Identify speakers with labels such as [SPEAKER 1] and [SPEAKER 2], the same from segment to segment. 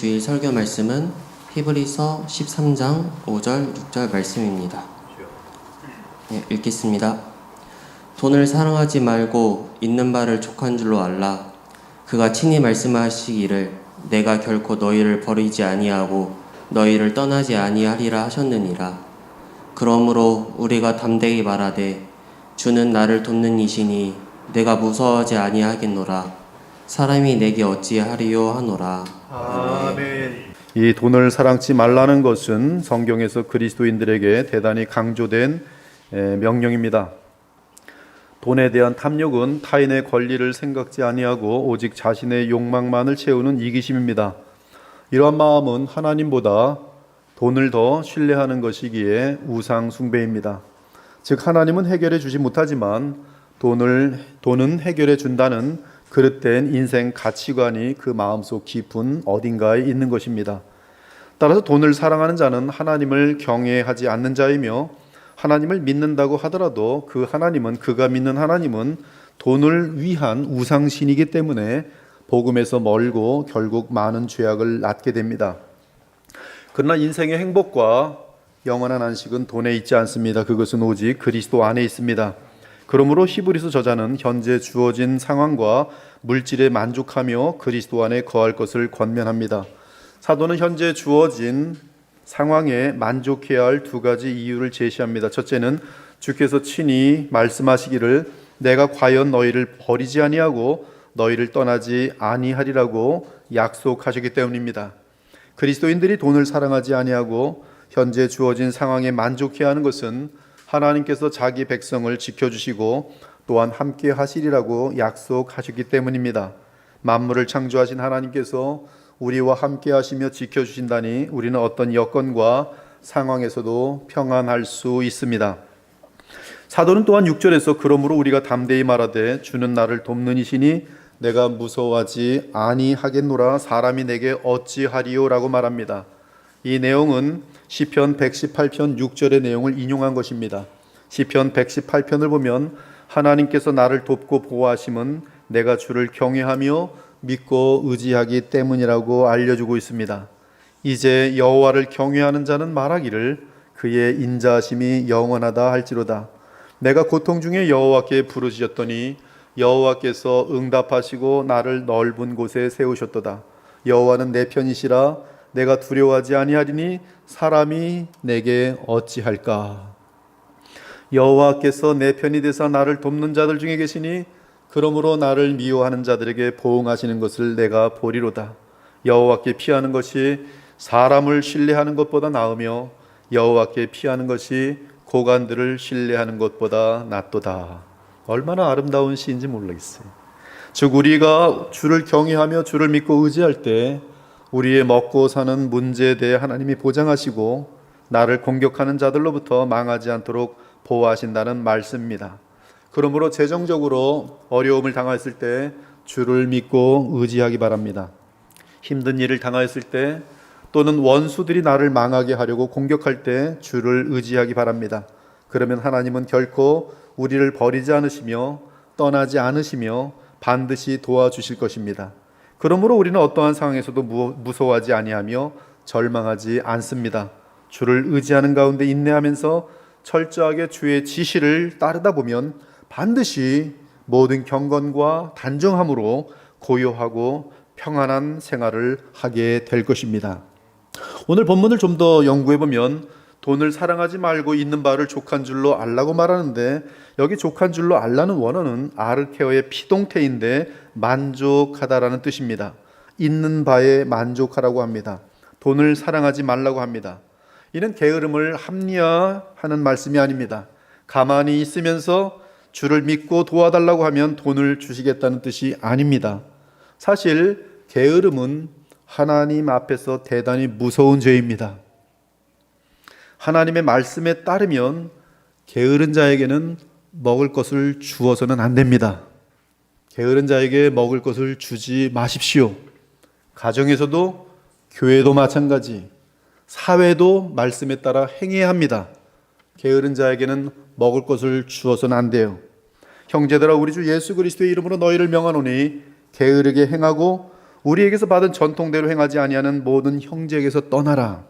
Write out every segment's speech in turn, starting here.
[SPEAKER 1] 주일 설교 말씀은 히브리서 13장 5절 6절 말씀입니다. 네, 읽겠습니다. 돈을 사랑하지 말고 있는 바를 족한 줄로 알라. 그가 친히 말씀하시기를 내가 결코 너희를 버리지 아니하고 너희를 떠나지 아니하리라 하셨느니라. 그러므로 우리가 담대히 말하되 주는 나를 돕는 이시니 내가 무서워하지 아니하겠노라. 사람이 내게 어찌하리요 하노라.
[SPEAKER 2] 아멘. 이 돈을 사랑치 말라는 것은 성경에서 그리스도인들에게 대단히 강조된 명령입니다. 돈에 대한 탐욕은 타인의 권리를 생각지 아니하고 오직 자신의 욕망만을 채우는 이기심입니다. 이러한 마음은 하나님보다 돈을 더 신뢰하는 것이기에 우상 숭배입니다. 즉 하나님은 해결해 주지 못하지만 돈은 해결해 준다는 그릇된 인생 가치관이 그 마음속 깊은 어딘가에 있는 것입니다. 따라서 돈을 사랑하는 자는 하나님을 경외하지 않는 자이며 하나님을 믿는다고 하더라도 그 하나님은, 그가 믿는 하나님은 돈을 위한 우상신이기 때문에 복음에서 멀고 결국 많은 죄악을 낳게 됩니다. 그러나 인생의 행복과 영원한 안식은 돈에 있지 않습니다. 그것은 오직 그리스도 안에 있습니다. 그러므로 히브리서 저자는 현재 주어진 상황과 물질에 만족하며 그리스도 안에 거할 것을 권면합니다. 사도는 현재 주어진 상황에 만족해야 할 두 가지 이유를 제시합니다. 첫째는 주께서 친히 말씀하시기를 내가 과연 너희를 버리지 아니하고 너희를 떠나지 아니하리라고 약속하셨기 때문입니다. 그리스도인들이 돈을 사랑하지 아니하고 현재 주어진 상황에 만족해야 하는 것은 하나님께서 자기 백성을 지켜주시고 또한 함께 하시리라고 약속하셨기 때문입니다. 만물을 창조하신 하나님께서 우리와 함께 하시며 지켜주신다니 우리는 어떤 여건과 상황에서도 평안할 수 있습니다. 사도는 또한 6절에서 그러므로 우리가 담대히 말하되 주는 나를 돕는 이시니 내가 무서워하지 아니하겠노라. 사람이 내게 어찌하리요 라고 말합니다. 이 내용은 시편 118편 6절의 내용을 인용한 것입니다. 시편 118편을 보면 하나님께서 나를 돕고 보호하심은 내가 주를 경외하며 믿고 의지하기 때문이라고 알려주고 있습니다. 이제 여호와를 경외하는 자는 말하기를 그의 인자하심이 영원하다 할지로다. 내가 고통 중에 여호와께 부르짖었더니 여호와께서 응답하시고 나를 넓은 곳에 세우셨도다. 여호와는 내 편이시라. 내가 두려워하지 아니하리니 사람이 내게 어찌할까. 여호와께서 내 편이 되사 나를 돕는 자들 중에 계시니 그러므로 나를 미워하는 자들에게 보응하시는 것을 내가 보리로다. 여호와께 피하는 것이 사람을 신뢰하는 것보다 나으며 여호와께 피하는 것이 고관들을 신뢰하는 것보다 낫도다. 얼마나 아름다운 시인지 모르겠어요. 즉 우리가 주를 경외하며 주를 믿고 의지할 때 우리의 먹고 사는 문제에 대해 하나님이 보장하시고 나를 공격하는 자들로부터 망하지 않도록 보호하신다는 말씀입니다. 그러므로 재정적으로 어려움을 당했을 때 주를 믿고 의지하기 바랍니다. 힘든 일을 당했을 때 또는 원수들이 나를 망하게 하려고 공격할 때 주를 의지하기 바랍니다. 그러면 하나님은 결코 우리를 버리지 않으시며 떠나지 않으시며 반드시 도와주실 것입니다. 그러므로 우리는 어떠한 상황에서도 무서워하지 아니하며 절망하지 않습니다. 주를 의지하는 가운데 인내하면서 철저하게 주의 지시를 따르다 보면 반드시 모든 경건과 단정함으로 고요하고 평안한 생활을 하게 될 것입니다. 오늘 본문을 좀 더 연구해 보면 돈을 사랑하지 말고 있는 바를 족한 줄로 알라고 말하는데 여기 족한 줄로 알라는 원어는 아르케어의 피동태인데 만족하다라는 뜻입니다. 있는 바에 만족하라고 합니다. 돈을 사랑하지 말라고 합니다. 이는 게으름을 합리화하는 말씀이 아닙니다. 가만히 있으면서 주를 믿고 도와달라고 하면 돈을 주시겠다는 뜻이 아닙니다. 사실 게으름은 하나님 앞에서 대단히 무서운 죄입니다. 하나님의 말씀에 따르면 게으른 자에게는 먹을 것을 주어서는 안 됩니다. 게으른 자에게 먹을 것을 주지 마십시오. 가정에서도 교회도 마찬가지, 사회도 말씀에 따라 행해야 합니다. 게으른 자에게는 먹을 것을 주어서는 안 돼요. 형제들아 우리 주 예수 그리스도의 이름으로 너희를 명하노니 게으르게 행하고 우리에게서 받은 전통대로 행하지 아니하는 모든 형제에게서 떠나라.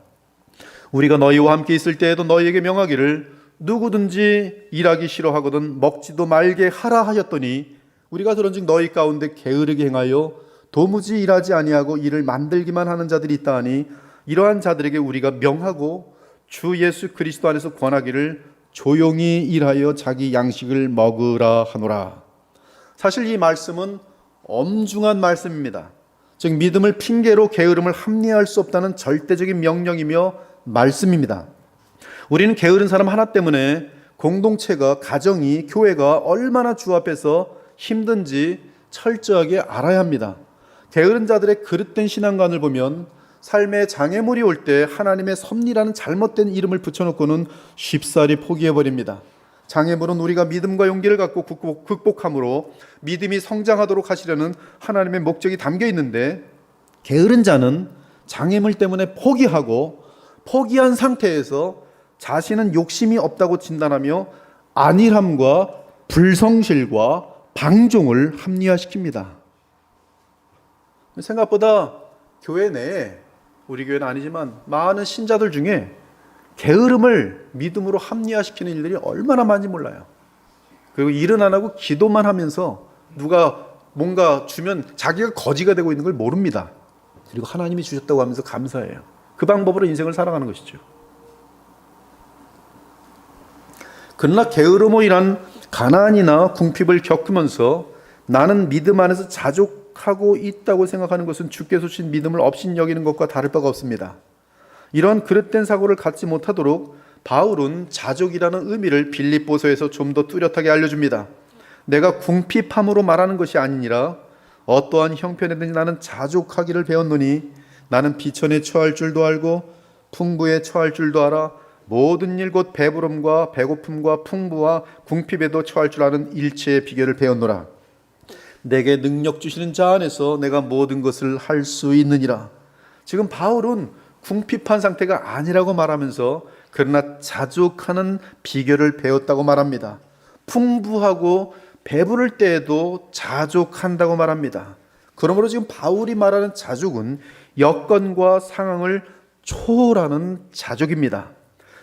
[SPEAKER 2] 우리가 너희와 함께 있을 때에도 너희에게 명하기를 누구든지 일하기 싫어하거든 먹지도 말게 하라 하였더니 우리가 들은즉 너희 가운데 게으르게 행하여 도무지 일하지 아니하고 일을 만들기만 하는 자들이 있다 하니 이러한 자들에게 우리가 명하고 주 예수 그리스도 안에서 권하기를 조용히 일하여 자기 양식을 먹으라 하노라. 사실 이 말씀은 엄중한 말씀입니다. 즉 믿음을 핑계로 게으름을 합리화할 수 없다는 절대적인 명령이며 말씀입니다. 우리는 게으른 사람 하나 때문에 공동체가, 가정이, 교회가 얼마나 주 앞에서 힘든지 철저하게 알아야 합니다. 게으른 자들의 그릇된 신앙관을 보면 삶에 장애물이 올 때 하나님의 섭리라는 잘못된 이름을 붙여놓고는 쉽사리 포기해버립니다. 장애물은 우리가 믿음과 용기를 갖고 극복함으로 믿음이 성장하도록 하시려는 하나님의 목적이 담겨 있는데, 게으른 자는 장애물 때문에 포기하고 포기한 상태에서 자신은 욕심이 없다고 진단하며 안일함과 불성실과 방종을 합리화시킵니다. 생각보다 교회 내에, 우리 교회는 아니지만 많은 신자들 중에 게으름을 믿음으로 합리화시키는 일들이 얼마나 많은지 몰라요. 그리고 일은 안 하고 기도만 하면서 누가 뭔가 주면 자기가 거지가 되고 있는 걸 모릅니다. 그리고 하나님이 주셨다고 하면서 감사해요. 그 방법으로 인생을 살아가는 것이죠. 그러나 게으름으로 인한 가난이나 궁핍을 겪으면서 나는 믿음 안에서 자족하고 있다고 생각하는 것은 주께서 주신 믿음을 업신여기는 것과 다를 바가 없습니다. 이런 그릇된 사고를 갖지 못하도록 바울은 자족이라는 의미를 빌립보서에서 좀 더 뚜렷하게 알려줍니다. 내가 궁핍함으로 말하는 것이 아니니라 어떠한 형편에든지 나는 자족하기를 배웠노니 나는 비천에 처할 줄도 알고 풍부에 처할 줄도 알아 모든 일 곧 배부름과 배고픔과 풍부와 궁핍에도 처할 줄 아는 일체의 비결을 배웠노라. 내게 능력 주시는 자 안에서 내가 모든 것을 할 수 있느니라. 지금 바울은 궁핍한 상태가 아니라고 말하면서 그러나 자족하는 비결을 배웠다고 말합니다. 풍부하고 배부를 때에도 자족한다고 말합니다. 그러므로 지금 바울이 말하는 자족은 여건과 상황을 초월하는 자족입니다.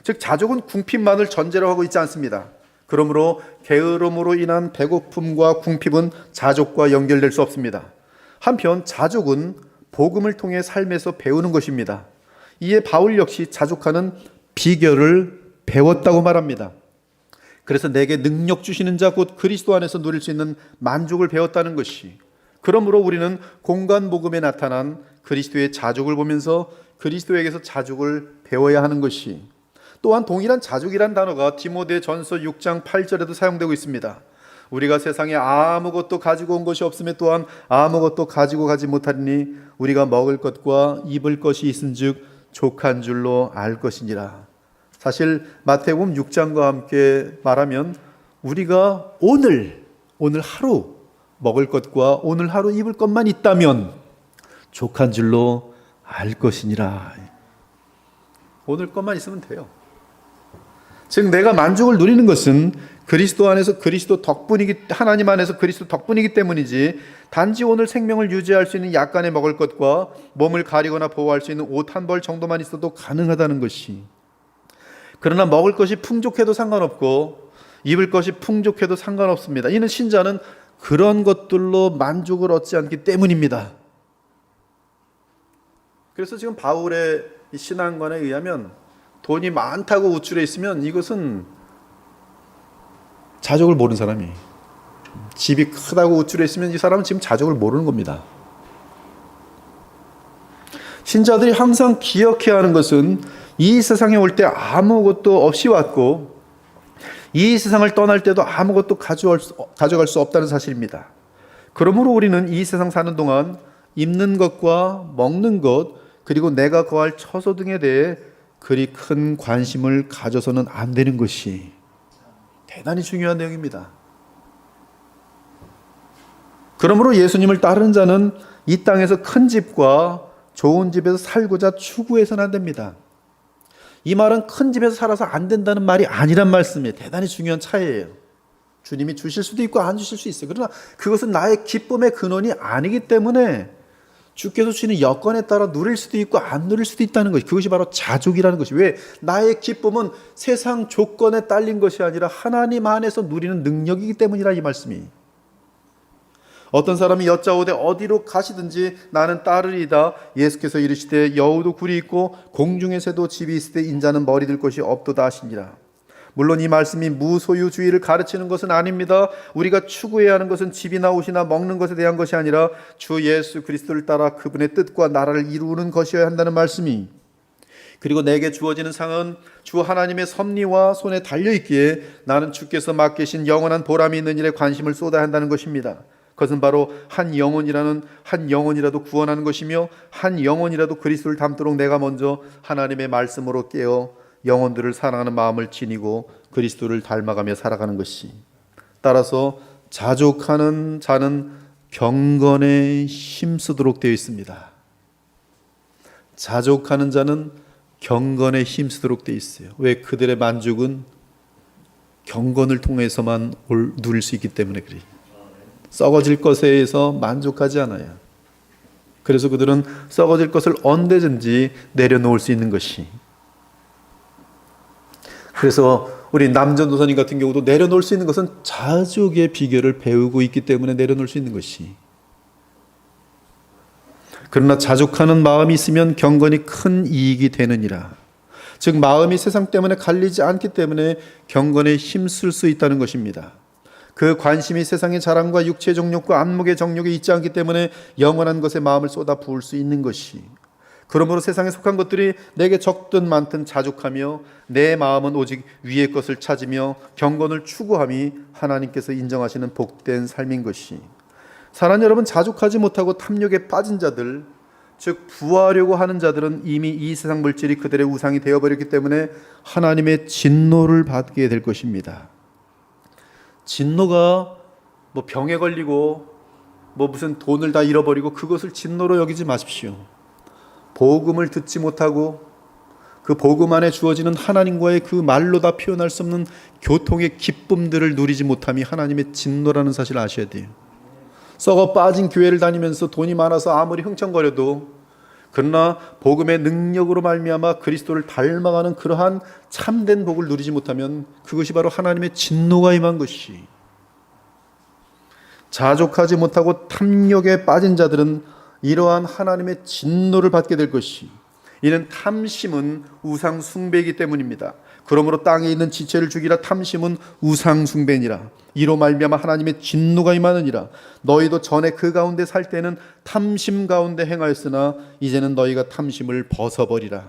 [SPEAKER 2] 즉 자족은 궁핍만을 전제로 하고 있지 않습니다. 그러므로 게으름으로 인한 배고픔과 궁핍은 자족과 연결될 수 없습니다. 한편 자족은 복음을 통해 삶에서 배우는 것입니다. 이에 바울 역시 자족하는 비결을 배웠다고 말합니다. 그래서 내게 능력 주시는 자 곧 그리스도 안에서 누릴 수 있는 만족을 배웠다는 것이, 그러므로 우리는 공간 복음에 나타난 그리스도의 자족을 보면서 그리스도에게서 자족을 배워야 하는 것이, 또한 동일한 자족이란 단어가 디모데전서 6장 8절에도 사용되고 있습니다. 우리가 세상에 아무것도 가지고 온 것이 없음에 또한 아무것도 가지고 가지 못하리니 우리가 먹을 것과 입을 것이 있은즉 족한 줄로 알 것이니라. 사실 마태복음 6장과 함께 말하면 우리가 오늘 하루 먹을 것과 오늘 하루 입을 것만 있다면 족한 줄로 알 것이니라. 오늘 것만 있으면 돼요. 즉 내가 만족을 누리는 것은 그리스도 안에서 그리스도 덕분이기, 하나님 안에서 그리스도 덕분이기 때문이지 단지 오늘 생명을 유지할 수 있는 약간의 먹을 것과 몸을 가리거나 보호할 수 있는 옷 한 벌 정도만 있어도 가능하다는 것이, 그러나 먹을 것이 풍족해도 상관없고 입을 것이 풍족해도 상관없습니다. 이는 신자는 그런 것들로 만족을 얻지 않기 때문입니다. 그래서 지금 바울의 신앙관에 의하면 돈이 많다고 우쭐해 있으면 이것은 자족을 모르는 사람이, 집이 크다고 우쭐해 있으면 이 사람은 지금 자족을 모르는 겁니다. 신자들이 항상 기억해야 하는 것은 이 세상에 올 때 아무것도 없이 왔고 이 세상을 떠날 때도 아무것도 가져갈 수 없다는 사실입니다. 그러므로 우리는 이 세상 사는 동안 입는 것과 먹는 것 그리고 내가 거할 처소 등에 대해 그리 큰 관심을 가져서는 안 되는 것이 대단히 중요한 내용입니다. 그러므로 예수님을 따르는 자는 이 땅에서 큰 집과 좋은 집에서 살고자 추구해서는 안 됩니다. 이 말은 큰 집에서 살아서 안 된다는 말이 아니란 말씀이에요. 대단히 중요한 차이예요. 주님이 주실 수도 있고 안 주실 수 있어요. 그러나 그것은 나의 기쁨의 근원이 아니기 때문에 주께서 주시는 여건에 따라 누릴 수도 있고 안 누릴 수도 있다는 것이, 그것이 바로 자족이라는 것이. 왜? 나의 기쁨은 세상 조건에 딸린 것이 아니라 하나님 안에서 누리는 능력이기 때문이라, 이 말씀이. 어떤 사람이 여짜오되 어디로 가시든지 나는 따르리이다. 예수께서 이르시되 여우도 굴이 있고 공중의 새도 집이 있을 때 인자는 머리 들 곳이 없도다 하시니라. 물론 이 말씀이 무소유주의를 가르치는 것은 아닙니다. 우리가 추구해야 하는 것은 집이나 옷이나 먹는 것에 대한 것이 아니라 주 예수 그리스도를 따라 그분의 뜻과 나라를 이루는 것이어야 한다는 말씀이. 그리고 내게 주어지는 상은 주 하나님의 섭리와 손에 달려있기에 나는 주께서 맡기신 영원한 보람이 있는 일에 관심을 쏟아야 한다는 것입니다. 그것은 바로 한 영혼이라도 구원하는 것이며 한 영혼이라도 그리스도를 닮도록 내가 먼저 하나님의 말씀으로 깨어 영혼들을 사랑하는 마음을 지니고 그리스도를 닮아가며 살아가는 것이. 따라서 자족하는 자는 경건에 힘쓰도록 되어 있습니다. 자족하는 자는 경건에 힘쓰도록 되어 있어요. 왜? 그들의 만족은 경건을 통해서만 누릴 수 있기 때문에 그래요. 썩어질 것에 의해서 만족하지 않아요. 그래서 그들은 썩어질 것을 언제든지 내려놓을 수 있는 것이. 그래서 우리 남전도사님 같은 경우도 내려놓을 수 있는 것은 자족의 비결을 배우고 있기 때문에 내려놓을 수 있는 것이. 그러나 자족하는 마음이 있으면 경건이 큰 이익이 되느니라. 즉 마음이 세상 때문에 갈리지 않기 때문에 경건에 힘쓸 수 있다는 것입니다. 그 관심이 세상의 자랑과 육체의 정욕과 안목의 정욕에 있지 않기 때문에 영원한 것에 마음을 쏟아 부을 수 있는 것이. 그러므로 세상에 속한 것들이 내게 적든 많든 자족하며 내 마음은 오직 위의 것을 찾으며 경건을 추구함이 하나님께서 인정하시는 복된 삶인 것이. 사랑하는 여러분, 자족하지 못하고 탐욕에 빠진 자들, 즉 부하려고 하는 자들은 이미 이 세상 물질이 그들의 우상이 되어버렸기 때문에 하나님의 진노를 받게 될 것입니다. 진노가 뭐 병에 걸리고 뭐 무슨 돈을 다 잃어버리고 그것을 진노로 여기지 마십시오. 복음을 듣지 못하고 그 복음 안에 주어지는 하나님과의 그 말로 다 표현할 수 없는 교통의 기쁨들을 누리지 못함이 하나님의 진노라는 사실을 아셔야 돼요. 썩어 빠진 교회를 다니면서 돈이 많아서 아무리 흥청거려도, 그러나 복음의 능력으로 말미암아 그리스도를 닮아가는 그러한 참된 복을 누리지 못하면 그것이 바로 하나님의 진노가 임한 것이. 자족하지 못하고 탐욕에 빠진 자들은 이러한 하나님의 진노를 받게 될 것이. 이는 탐심은 우상 숭배이기 때문입니다. 그러므로 땅에 있는 지체를 죽이라. 탐심은 우상 숭배니라. 이로 말미암아 하나님의 진노가 임하느니라. 너희도 전에 그 가운데 살 때는 탐심 가운데 행하였으나 이제는 너희가 탐심을 벗어버리라.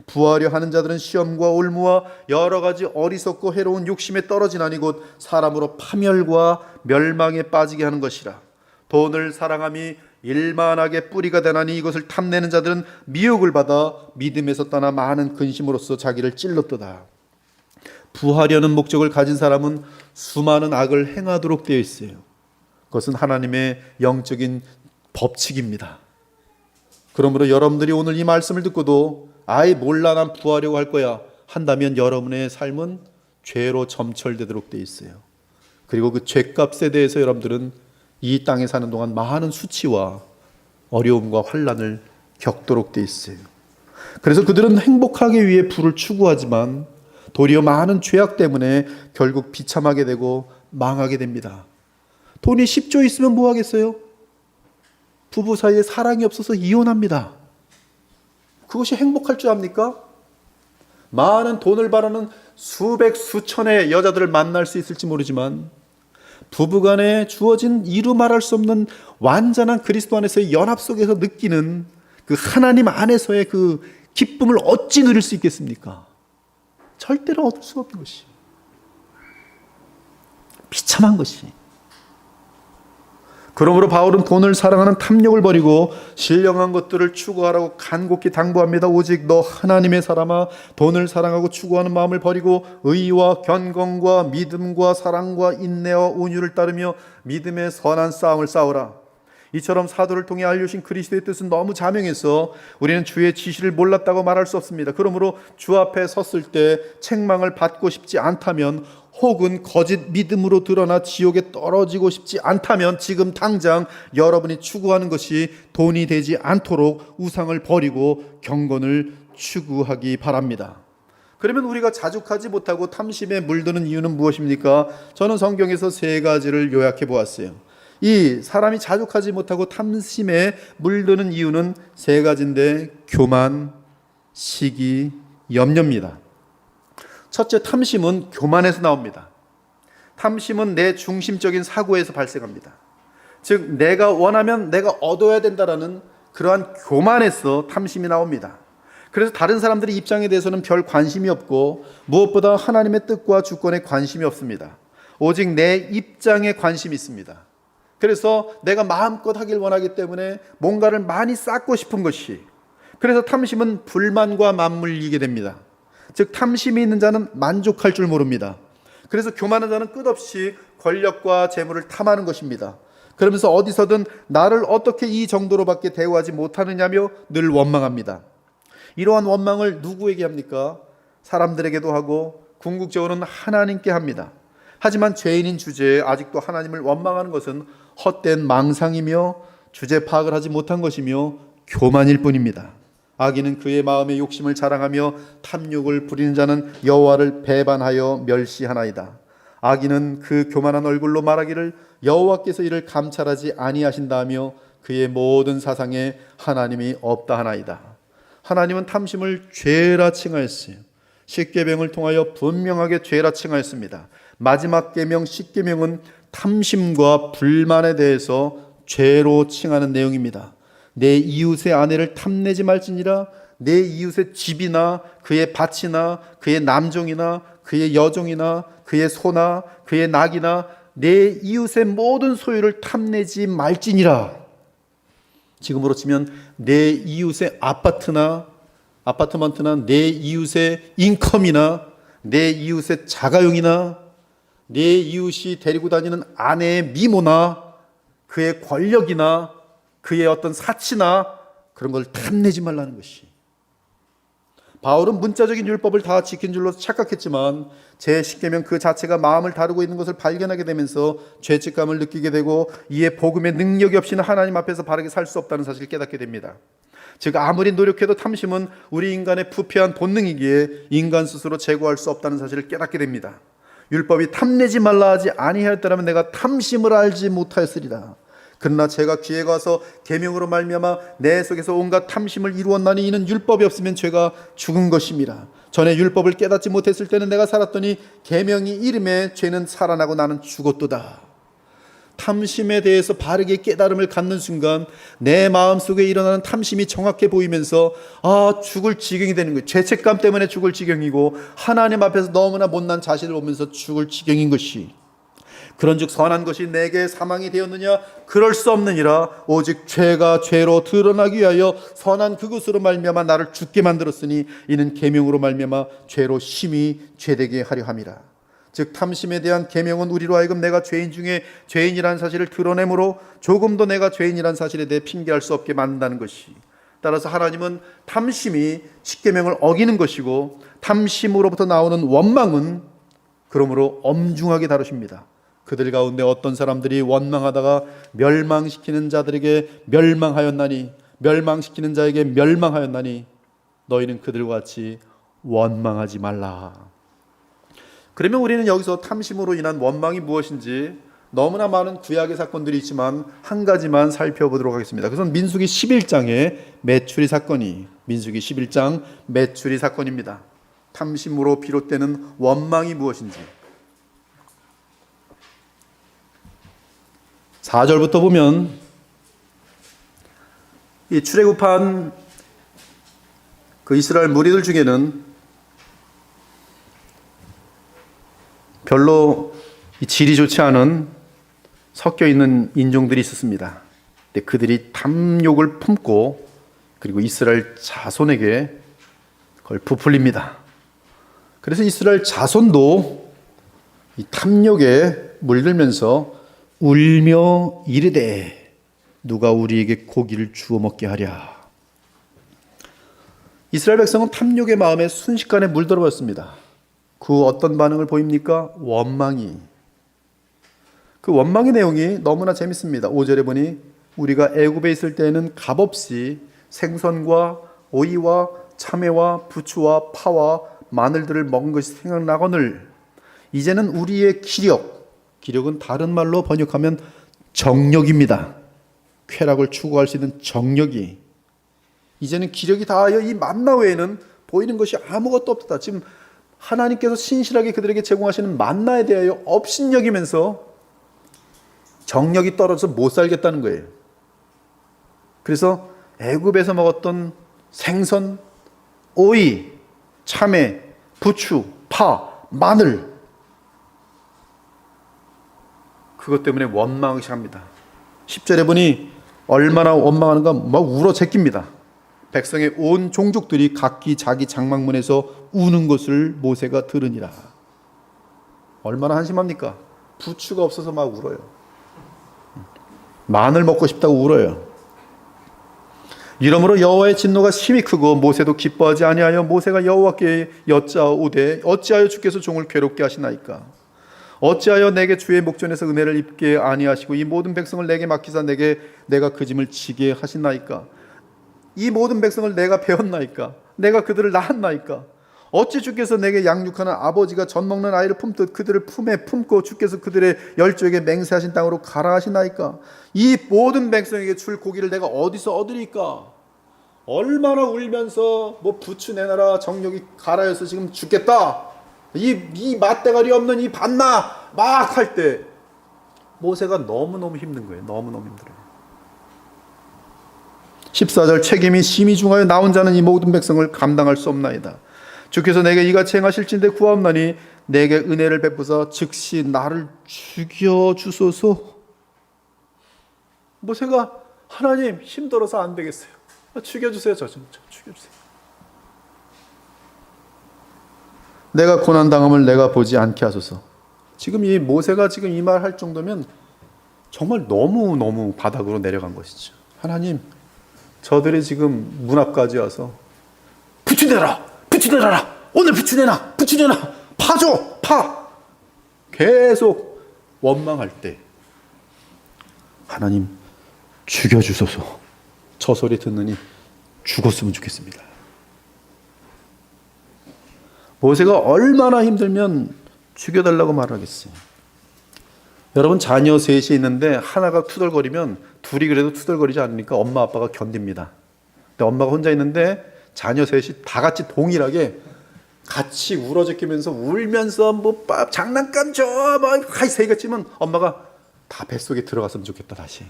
[SPEAKER 2] 부하려 하는 자들은 시험과 올무와 여러 가지 어리석고 해로운 욕심에 떨어지나니 곧 사람으로 파멸과 멸망에 빠지게 하는 것이라. 돈을 사랑함이 일만하게 뿌리가 되나니 이것을 탐내는 자들은 미혹을 받아 믿음에서 떠나 많은 근심으로써 자기를 찔렀도다. 부하려는 목적을 가진 사람은 수많은 악을 행하도록 되어 있어요. 그것은 하나님의 영적인 법칙입니다. 그러므로 여러분들이 오늘 이 말씀을 듣고도 아예 몰라 난 부하려고 할 거야 한다면 여러분의 삶은 죄로 점철되도록 되어 있어요. 그리고 그 죄값에 대해서 여러분들은 이 땅에 사는 동안 많은 수치와 어려움과 환난을 겪도록 되어 있어요. 그래서 그들은 행복하기 위해 부를 추구하지만 도리어 많은 죄악 때문에 결국 비참하게 되고 망하게 됩니다. 돈이 10조 있으면 뭐 하겠어요? 부부 사이에 사랑이 없어서 이혼합니다. 그것이 행복할 줄 압니까? 많은 돈을 바라는 수백 수천의 여자들을 만날 수 있을지 모르지만 부부간에 주어진 이루 말할 수 없는 완전한 그리스도 안에서의 연합 속에서 느끼는 그 하나님 안에서의 그 기쁨을 어찌 누릴 수 있겠습니까? 절대로 얻을 수 없는 것이. 비참한 것이. 그러므로 바울은 돈을 사랑하는 탐욕을 버리고 신령한 것들을 추구하라고 간곡히 당부합니다. 오직 너 하나님의 사람아, 돈을 사랑하고 추구하는 마음을 버리고 의와 견건과 믿음과 사랑과 인내와 온유를 따르며 믿음의 선한 싸움을 싸우라. 이처럼 사도를 통해 알려주신 그리스도의 뜻은 너무 자명해서 우리는 주의 지시를 몰랐다고 말할 수 없습니다. 그러므로 주 앞에 섰을 때 책망을 받고 싶지 않다면, 혹은 거짓 믿음으로 드러나 지옥에 떨어지고 싶지 않다면, 지금 당장 여러분이 추구하는 것이 돈이 되지 않도록 우상을 버리고 경건을 추구하기 바랍니다. 그러면 우리가 자족하지 못하고 탐심에 물드는 이유는 무엇입니까? 저는 성경에서 세 가지를 요약해 보았어요. 이 사람이 자족하지 못하고 탐심에 물드는 이유는 세 가지인데, 교만, 시기, 염려입니다. 첫째, 탐심은 교만에서 나옵니다. 탐심은 내 중심적인 사고에서 발생합니다. 즉, 내가 원하면 내가 얻어야 된다라는 그러한 교만에서 탐심이 나옵니다. 그래서 다른 사람들의 입장에 대해서는 별 관심이 없고, 무엇보다 하나님의 뜻과 주권에 관심이 없습니다. 오직 내 입장에 관심이 있습니다. 그래서 내가 마음껏 하길 원하기 때문에 뭔가를 많이 쌓고 싶은 것이, 그래서 탐심은 불만과 맞물리게 됩니다. 즉, 탐심이 있는 자는 만족할 줄 모릅니다. 그래서 교만한 자는 끝없이 권력과 재물을 탐하는 것입니다. 그러면서 어디서든 나를 어떻게 이 정도로밖에 대우하지 못하느냐며 늘 원망합니다. 이러한 원망을 누구에게 합니까? 사람들에게도 하고 궁극적으로는 하나님께 합니다. 하지만 죄인인 주제에 아직도 하나님을 원망하는 것은 헛된 망상이며 주제 파악을 하지 못한 것이며 교만일 뿐입니다. 악인은 그의 마음의 욕심을 자랑하며 탐욕을 부리는 자는 여호와를 배반하여 멸시하나이다. 악인은 그 교만한 얼굴로 말하기를 여호와께서 이를 감찰하지 아니하신다며 그의 모든 사상에 하나님이 없다 하나이다. 하나님은 탐심을 죄라 칭하였어요. 십계명을 통하여 분명하게 죄라 칭하였습니다. 마지막 계명 십계명은 탐심과 불만에 대해서 죄로 칭하는 내용입니다. 내 이웃의 아내를 탐내지 말지니라. 내 이웃의 집이나 그의 밭이나 그의 남종이나 그의 여종이나 그의 소나 그의 낙이나 내 이웃의 모든 소유를 탐내지 말지니라. 지금으로 치면 내 이웃의 아파트먼트나 내 이웃의 인컴이나 내 이웃의 자가용이나 내 이웃이 데리고 다니는 아내의 미모나 그의 권력이나 그의 어떤 사치나 그런 걸 탐내지 말라는 것이. 바울은 문자적인 율법을 다 지킨 줄로 착각했지만 제10계명 그 자체가 마음을 다루고 있는 것을 발견하게 되면서 죄책감을 느끼게 되고, 이에 복음의 능력이 없이는 하나님 앞에서 바르게 살 수 없다는 사실을 깨닫게 됩니다. 즉, 아무리 노력해도 탐심은 우리 인간의 부패한 본능이기에 인간 스스로 제거할 수 없다는 사실을 깨닫게 됩니다. 율법이 탐내지 말라 하지 아니하였더라면 내가 탐심을 알지 못하였으리라. 그러나 제가 귀에 가서 계명으로 말미암아 내 속에서 온갖 탐심을 이루었나니 이는 율법이 없으면 죄가 죽은 것임이라. 전에 율법을 깨닫지 못했을 때는 내가 살았더니 계명이 이름에 죄는 살아나고 나는 죽었도다. 탐심에 대해서 바르게 깨달음을 갖는 순간 내 마음속에 일어나는 탐심이 정확해 보이면서 죽을 지경이 되는 거예요. 죄책감 때문에 죽을 지경이고 하나님 앞에서 너무나 못난 자신을 보면서 죽을 지경인 것이. 그런즉 선한 것이 내게 사망이 되었느냐? 그럴 수 없느니라. 오직 죄가 죄로 드러나기 위하여 선한 그것으로 말미암아 나를 죽게 만들었으니 이는 계명으로 말미암아 죄로 심히 죄되게 하려 함이라. 즉, 탐심에 대한 계명은 우리로 하여금 내가 죄인 중에 죄인이라는 사실을 드러내므로 조금도 내가 죄인이라는 사실에 대해 핑계할 수 없게 만든다는 것이. 따라서 하나님은 탐심이 십계명을 어기는 것이고 탐심으로부터 나오는 원망은 그러므로 엄중하게 다루십니다. 그들 가운데 어떤 사람들이 원망하다가 멸망시키는 자들에게 멸망시키는 자에게 멸망하였나니 너희는 그들과 같이 원망하지 말라. 그러면 우리는 여기서 탐심으로 인한 원망이 무엇인지 너무나 많은 구약의 사건들이 있지만 한 가지만 살펴보도록 하겠습니다. 그것은 민수기 11장의 메추리 사건이 민수기 11장 메추리 사건입니다. 탐심으로 비롯되는 원망이 무엇인지 4절부터 보면 이 출애굽한 그 이스라엘 무리들 중에는 별로 질이 좋지 않은 섞여 있는 인종들이 있었습니다. 근데 그들이 탐욕을 품고 그리고 이스라엘 자손에게 그걸 부풀립니다. 그래서 이스라엘 자손도 이 탐욕에 물들면서 울며 이르되 누가 우리에게 고기를 주워 먹게 하랴. 이스라엘 백성은 탐욕의 마음에 순식간에 물들어 버렸습니다. 그 어떤 반응을 보입니까? 원망이. 그 원망의 내용이 너무나 재밌습니다. 5절에 보니 우리가 애굽에 있을 때에는 값없이 생선과 오이와 참외와 부추와 파와 마늘들을 먹은 것이 생각나거늘 이제는 우리의 기력은 다른 말로 번역하면 정력입니다. 쾌락을 추구할 수 있는 정력이 이제는 기력이 다하여 이 만나 외에는 보이는 것이 아무것도 없다. 지금 하나님께서 신실하게 그들에게 제공하시는 만나에 대하여 업신여기면서 정력이 떨어져서 못 살겠다는 거예요. 그래서 애굽에서 먹었던 생선, 오이, 참외, 부추, 파, 마늘 그것 때문에 원망을 합니다. 10절에 보니 얼마나 원망하는가 막 울어 제낍니다. 백성의 온 종족들이 각기 자기 장막문에서 우는 것을 모세가 들으니라. 얼마나 한심합니까? 부추가 없어서 막 울어요. 마늘 먹고 싶다고 울어요. 이러므로 여호와의 진노가 심히 크고 모세도 기뻐하지 아니하여 모세가 여호와께 여짜오되 어찌하여 주께서 종을 괴롭게 하시나이까? 어찌하여 내게 주의 목전에서 은혜를 입게 아니하시고 이 모든 백성을 내게 맡기사 내가 그 짐을 지게 하시나이까? 이 모든 백성을 내가 배웠나이까? 내가 그들을 낳았나이까? 어찌 주께서 내게 양육하는 아버지가 젖 먹는 아이를 품듯 그들을 품에 품고 주께서 그들의 열조에게 맹세하신 땅으로 가라 하시나이까? 이 모든 백성에게 줄 고기를 내가 어디서 얻으리까? 얼마나 울면서 뭐 부추 내놔라 정력이 가라여서 지금 죽겠다. 이 맛대가리 없는 이 반나 막 할 때 모세가 너무너무 힘든 거예요. 너무너무 힘들어요. 14절 책임이 심히 중하여 나 혼자는 이 모든 백성을 감당할 수 없나이다. 주께서 내게 이같이 행하실진대 구하옵나니 내게 은혜를 베푸사 즉시 나를 죽여주소서. 모세가 하나님 힘들어서 안 되겠어요. 죽여주세요. 저 죽여주세요. 내가 고난당함을 내가 보지 않게 하소서. 지금 이 모세가 지금 이 말 할 정도면 정말 너무너무 바닥으로 내려간 것이죠. 하나님 저들이 지금 문 앞까지 와서 부추내라 오늘 부추내놔 파줘 파 계속 원망할 때 하나님 죽여주소서. 저 소리 듣느니 죽었으면 좋겠습니다. 모세가 얼마나 힘들면 죽여달라고 말하겠어요. 여러분 자녀 셋이 있는데 하나가 투덜거리면 둘이 그래도 투덜거리지 않으니까 엄마 아빠가 견딥니다. 근데 엄마가 혼자 있는데 자녀 셋이 다 같이 동일하게 같이 울어제끼면서 울면서 뭐 장난감 줘막 세게 치면 엄마가 다 뱃속에 들어갔으면 좋겠다. 다시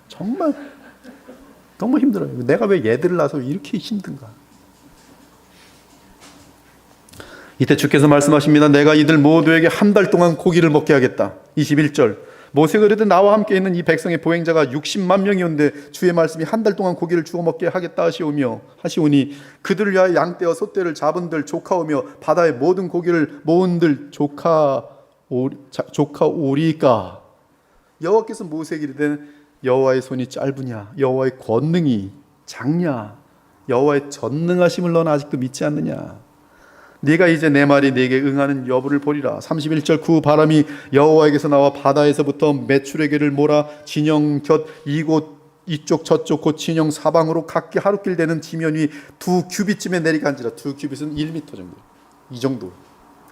[SPEAKER 2] 정말 너무 힘들어요. 내가 왜 얘들을 낳아서 이렇게 힘든가. 이때 주께서 말씀하십니다. 내가 이들 모두에게 한 달 동안 고기를 먹게 하겠다. 21절 모세가 이르되 나와 함께 있는 이 백성의 보행자가 60만 명이었는데 주의 말씀이 한 달 동안 고기를 주워 먹게 하겠다 하시오니 그들을 위하여 양떼와 소떼를 잡은들 조카오며 바다의 모든 고기를 모은들 조카오리까. 여호와께서 모세에게 이르되 여호와의 손이 짧으냐 여호와의 권능이 작냐 여호와의 전능하심을 너는 아직도 믿지 않느냐. 네가 이제 내 말이 네게 응하는 여부를 보리라. 31절 그 바람이 여호와에게서 나와 바다에서부터 메추레게를 몰아 진영 곁 이곳 이쪽 저쪽 곧 진영 사방으로 각기 하루길 되는 지면이 2규빗쯤에 내리간지라. 2규빗은 1m 정도. 이 정도.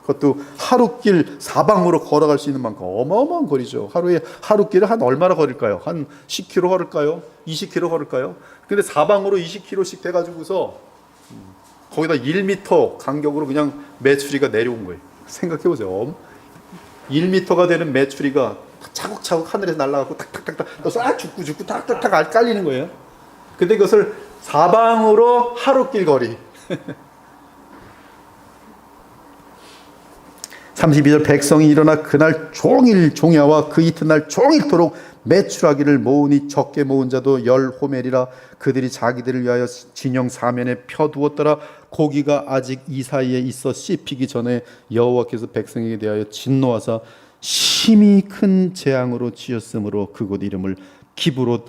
[SPEAKER 2] 그것도 하루길 사방으로 걸어갈 수 있는 만큼 어마어마한 거리죠. 하루에 하루길을 한 얼마나 걸을까요? 한 10km 걸을까요? 20km 걸을까요? 근데 사방으로 20km씩 돼가지고서 거기다 1m 간격으로 그냥 메추리가 내려온 거예요. 생각해 보세요. 1m가 되는 메추리가 차곡차곡 하늘에서 날아가고 탁탁탁탁 또 싹 죽고 탁탁탁 깔리는 거예요. 근데 그것을 사방으로 하루길 거리. 32절 백성이 일어나 그날 종일 종야와 그 이튿날 종일토록 매출하기를 모으니 적게 모은 자도 10호멜이라. 그들이 자기들을 위하여 진영 사면에 펴두었더라. 고기가 아직 이 사이에 있어 씹히기 전에 여호와께서 백성에게 대하여 진노하사 심히 큰 재앙으로 지었으므로 그곳 이름을 기브롯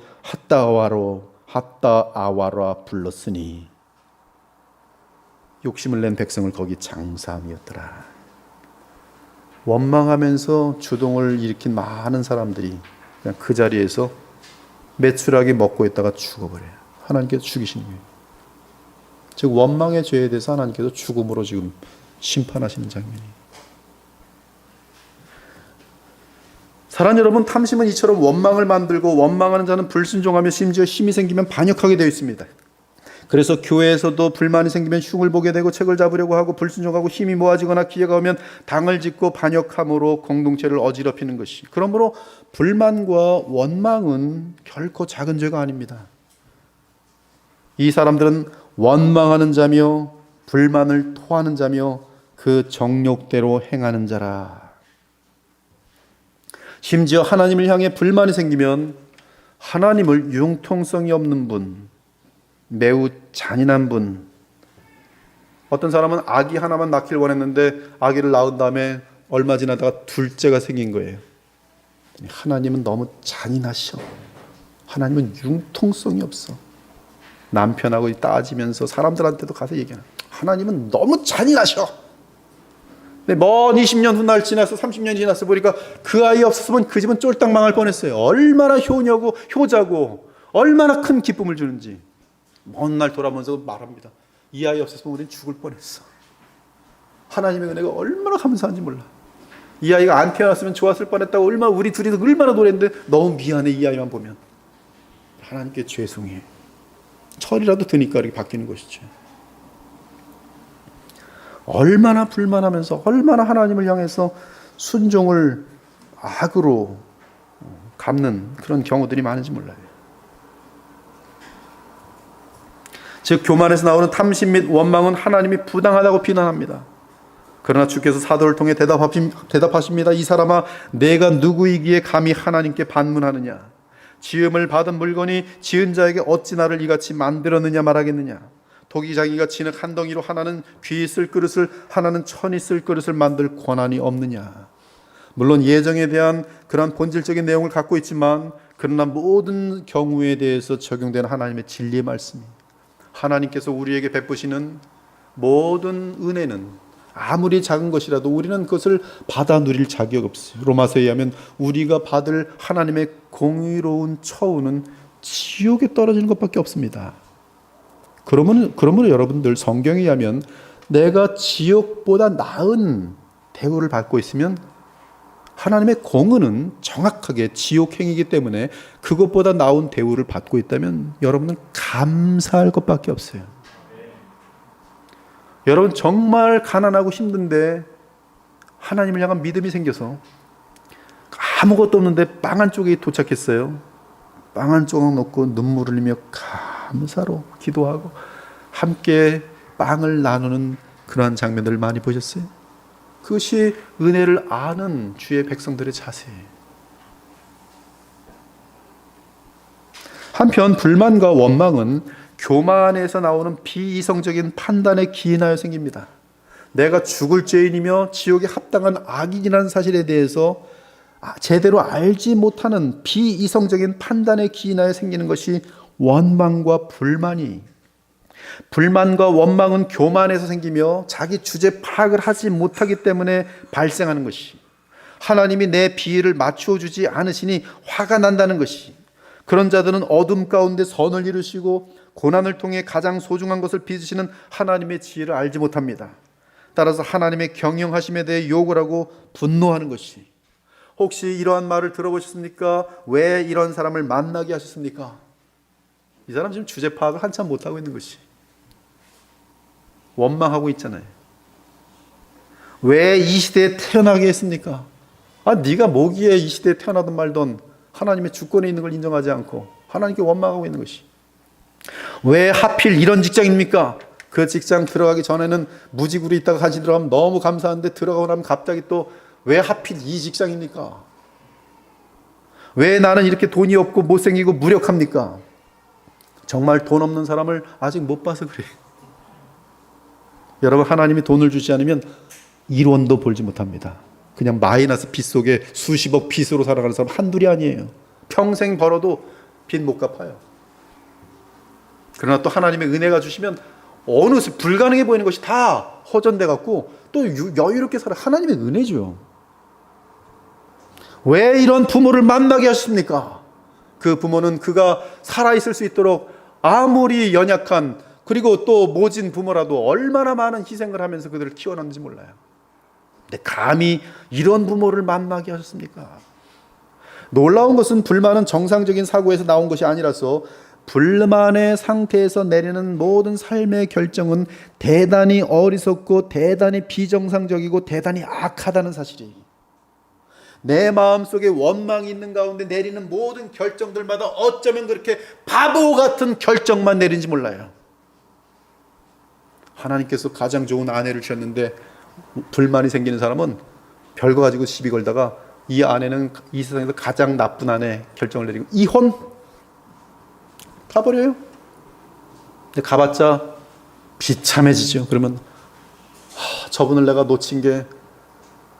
[SPEAKER 2] 핫다아와라 불렀으니 욕심을 낸 백성을 거기 장사함이었더라. 원망하면서 주동을 일으킨 많은 사람들이 그냥 그 자리에서 매출하게 먹고 있다가 죽어버려요. 하나님께서 죽이시는 거예요. 즉 원망의 죄에 대해서 하나님께서 죽음으로 지금 심판하시는 장면이에요. 사랑하는 여러분, 탐심은 이처럼 원망을 만들고 원망하는 자는 불순종하며 심지어 힘이 생기면 반역하게 되어 있습니다. 그래서 교회에서도 불만이 생기면 흉을 보게 되고 책을 잡으려고 하고 불순종하고 힘이 모아지거나 기회가 오면 당을 짓고 반역함으로 공동체를 어지럽히는 것이. 그러므로 불만과 원망은 결코 작은 죄가 아닙니다. 이 사람들은 원망하는 자며 불만을 토하는 자며 그 정욕대로 행하는 자라. 심지어 하나님을 향해 불만이 생기면 하나님을 융통성이 없는 분, 매우 잔인한 분. 어떤 사람은 아기 하나만 낳기를 원했는데 아기를 낳은 다음에 얼마 지나다가 둘째가 생긴 거예요. 하나님은 너무 잔인하셔. 하나님은 융통성이 없어. 남편하고 따지면서 사람들한테도 가서 얘기하는, 하나님은 너무 잔인하셔. 근데 먼 20년 훗날 지나서 30년이 지나서 보니까 그 아이 없었으면 그 집은 쫄딱 망할 뻔했어요. 얼마나 효녀고 효자고 얼마나 큰 기쁨을 주는지. 먼 날 돌아보면서 말합니다. 이 아이 없었으면 우리는 죽을 뻔했어. 하나님의 은혜가 얼마나 감사한지 몰라. 이 아이가 안 태어났으면 좋았을 뻔했다고 얼마나 우리 둘이서 얼마나 노랬는데 너무 미안해. 이 아이만 보면 하나님께 죄송해. 철이라도 드니까 이렇게 바뀌는 것이죠. 얼마나 불만하면서 얼마나 하나님을 향해서 순종을 악으로 갚는 그런 경우들이 많은지 몰라요. 즉 교만에서 나오는 탐심 및 원망은 하나님이 부당하다고 비난합니다. 그러나 주께서 사도를 통해 대답하십니다. 이 사람아, 내가 누구이기에 감히 하나님께 반문하느냐? 지음을 받은 물건이 지은 자에게 어찌 나를 이같이 만들었느냐 말하겠느냐? 도기장이가 진흙 한 덩이로 하나는 귀 쓸 그릇을 하나는 천이 쓸 그릇을 만들 권한이 없느냐? 물론 예정에 대한 그런 본질적인 내용을 갖고 있지만 그러나 모든 경우에 대해서 적용되는 하나님의 진리의 말씀이, 하나님께서 우리에게 베푸시는 모든 은혜는 아무리 작은 것이라도 우리는 그것을 받아 누릴 자격 없어요. 로마서에 의하면 우리가 받을 하나님의 공의로운 처우는 지옥에 떨어지는 것밖에 없습니다. 그러므로 여러분들, 성경에 의하면 내가 지옥보다 나은 대우를 받고 있으면 하나님의 공의는 정확하게 지옥 행위이기 때문에 그것보다 나은 대우를 받고 있다면 여러분은 감사할 것밖에 없어요. 여러분 정말 가난하고 힘든데 하나님을 향한 믿음이 생겨서 아무것도 없는데 빵 한 쪽에 도착했어요. 빵 한 조각 놓고 눈물을 흘리며 감사로 기도하고 함께 빵을 나누는 그러한 장면들을 많이 보셨어요? 그것이 은혜를 아는 주의 백성들의 자세예요. 한편 불만과 원망은 교만에서 나오는 비이성적인 판단에 기인하여 생깁니다. 내가 죽을 죄인이며 지옥에 합당한 악인이라는 사실에 대해서 제대로 알지 못하는 비이성적인 판단에 기인하여 생기는 것이 원망과 불만이, 불만과 원망은 교만에서 생기며 자기 주제 파악을 하지 못하기 때문에 발생하는 것이, 하나님이 내 비위를 맞추어 주지 않으시니 화가 난다는 것이, 그런 자들은 어둠 가운데 선을 이루시고 고난을 통해 가장 소중한 것을 빚으시는 하나님의 지혜를 알지 못합니다. 따라서 하나님의 경영하심에 대해 욕을 하고 분노하는 것이. 혹시 이러한 말을 들어보셨습니까? 왜 이런 사람을 만나게 하셨습니까? 이 사람 지금 주제 파악을 한참 못하고 있는 것이, 원망하고 있잖아요. 왜 이 시대에 태어나게 했습니까? 네가 뭐기에 이 시대에 태어나든 말든 하나님의 주권에 있는 걸 인정하지 않고 하나님께 원망하고 있는 것이. 왜 하필 이런 직장입니까? 그 직장 들어가기 전에는 무직으로 있다가 같이 들어가면 너무 감사한데 들어가고 나면 갑자기 또 왜 하필 이 직장입니까? 왜 나는 이렇게 돈이 없고 못생기고 무력합니까? 정말 돈 없는 사람을 아직 못 봐서 그래. 여러분, 하나님이 돈을 주지 않으면 1원도 벌지 못합니다. 그냥 마이너스 빚 속에 수십억 빚으로 살아가는 사람 한둘이 아니에요. 평생 벌어도 빚 못 갚아요. 그러나 또 하나님의 은혜가 주시면 어느 불가능해 보이는 것이 다 허전돼 갖고 또 여유롭게 살아. 하나님의 은혜죠. 왜 이런 부모를 만나게 하십니까? 그 부모는 그가 살아있을 수 있도록 아무리 연약한 그리고 또 모진 부모라도 얼마나 많은 희생을 하면서 그들을 키워놨는지 몰라요. 근데 감히 이런 부모를 만나게 하셨습니까? 놀라운 것은 불만은 정상적인 사고에서 나온 것이 아니라서 불만의 상태에서 내리는 모든 삶의 결정은 대단히 어리석고 대단히 비정상적이고 대단히 악하다는 사실이, 내 마음속에 원망이 있는 가운데 내리는 모든 결정들마다 어쩌면 그렇게 바보 같은 결정만 내린지 몰라요. 하나님께서 가장 좋은 아내를 주셨는데 불만이 생기는 사람은 별거 가지고 시비 걸다가 이 아내는 이 세상에서 가장 나쁜 아내 결정을 내리고 이혼 가버려요. 근데 가봤자 비참해지죠. 그러면 저분을 내가 놓친 게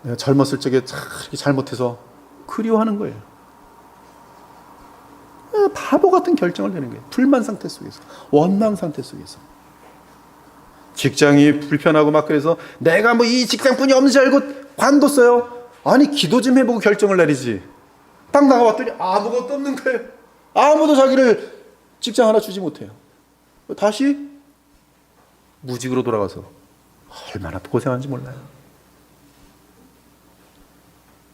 [SPEAKER 2] 내가 젊었을 적에 이렇게 잘못해서 그리워하는 거예요. 바보 같은 결정을 내는 거예요. 불만 상태 속에서, 원망 상태 속에서. 직장이 불편하고 막 그래서 내가 뭐 이 직장뿐이 없는지 알고 관뒀어요. 아니 기도 좀 해보고 결정을 내리지. 딱 나가봤더니 아무것도 없는 거예요. 아무도 자기를 직장 하나 주지 못해요. 다시 무직으로 돌아가서 얼마나 고생하는지 몰라요.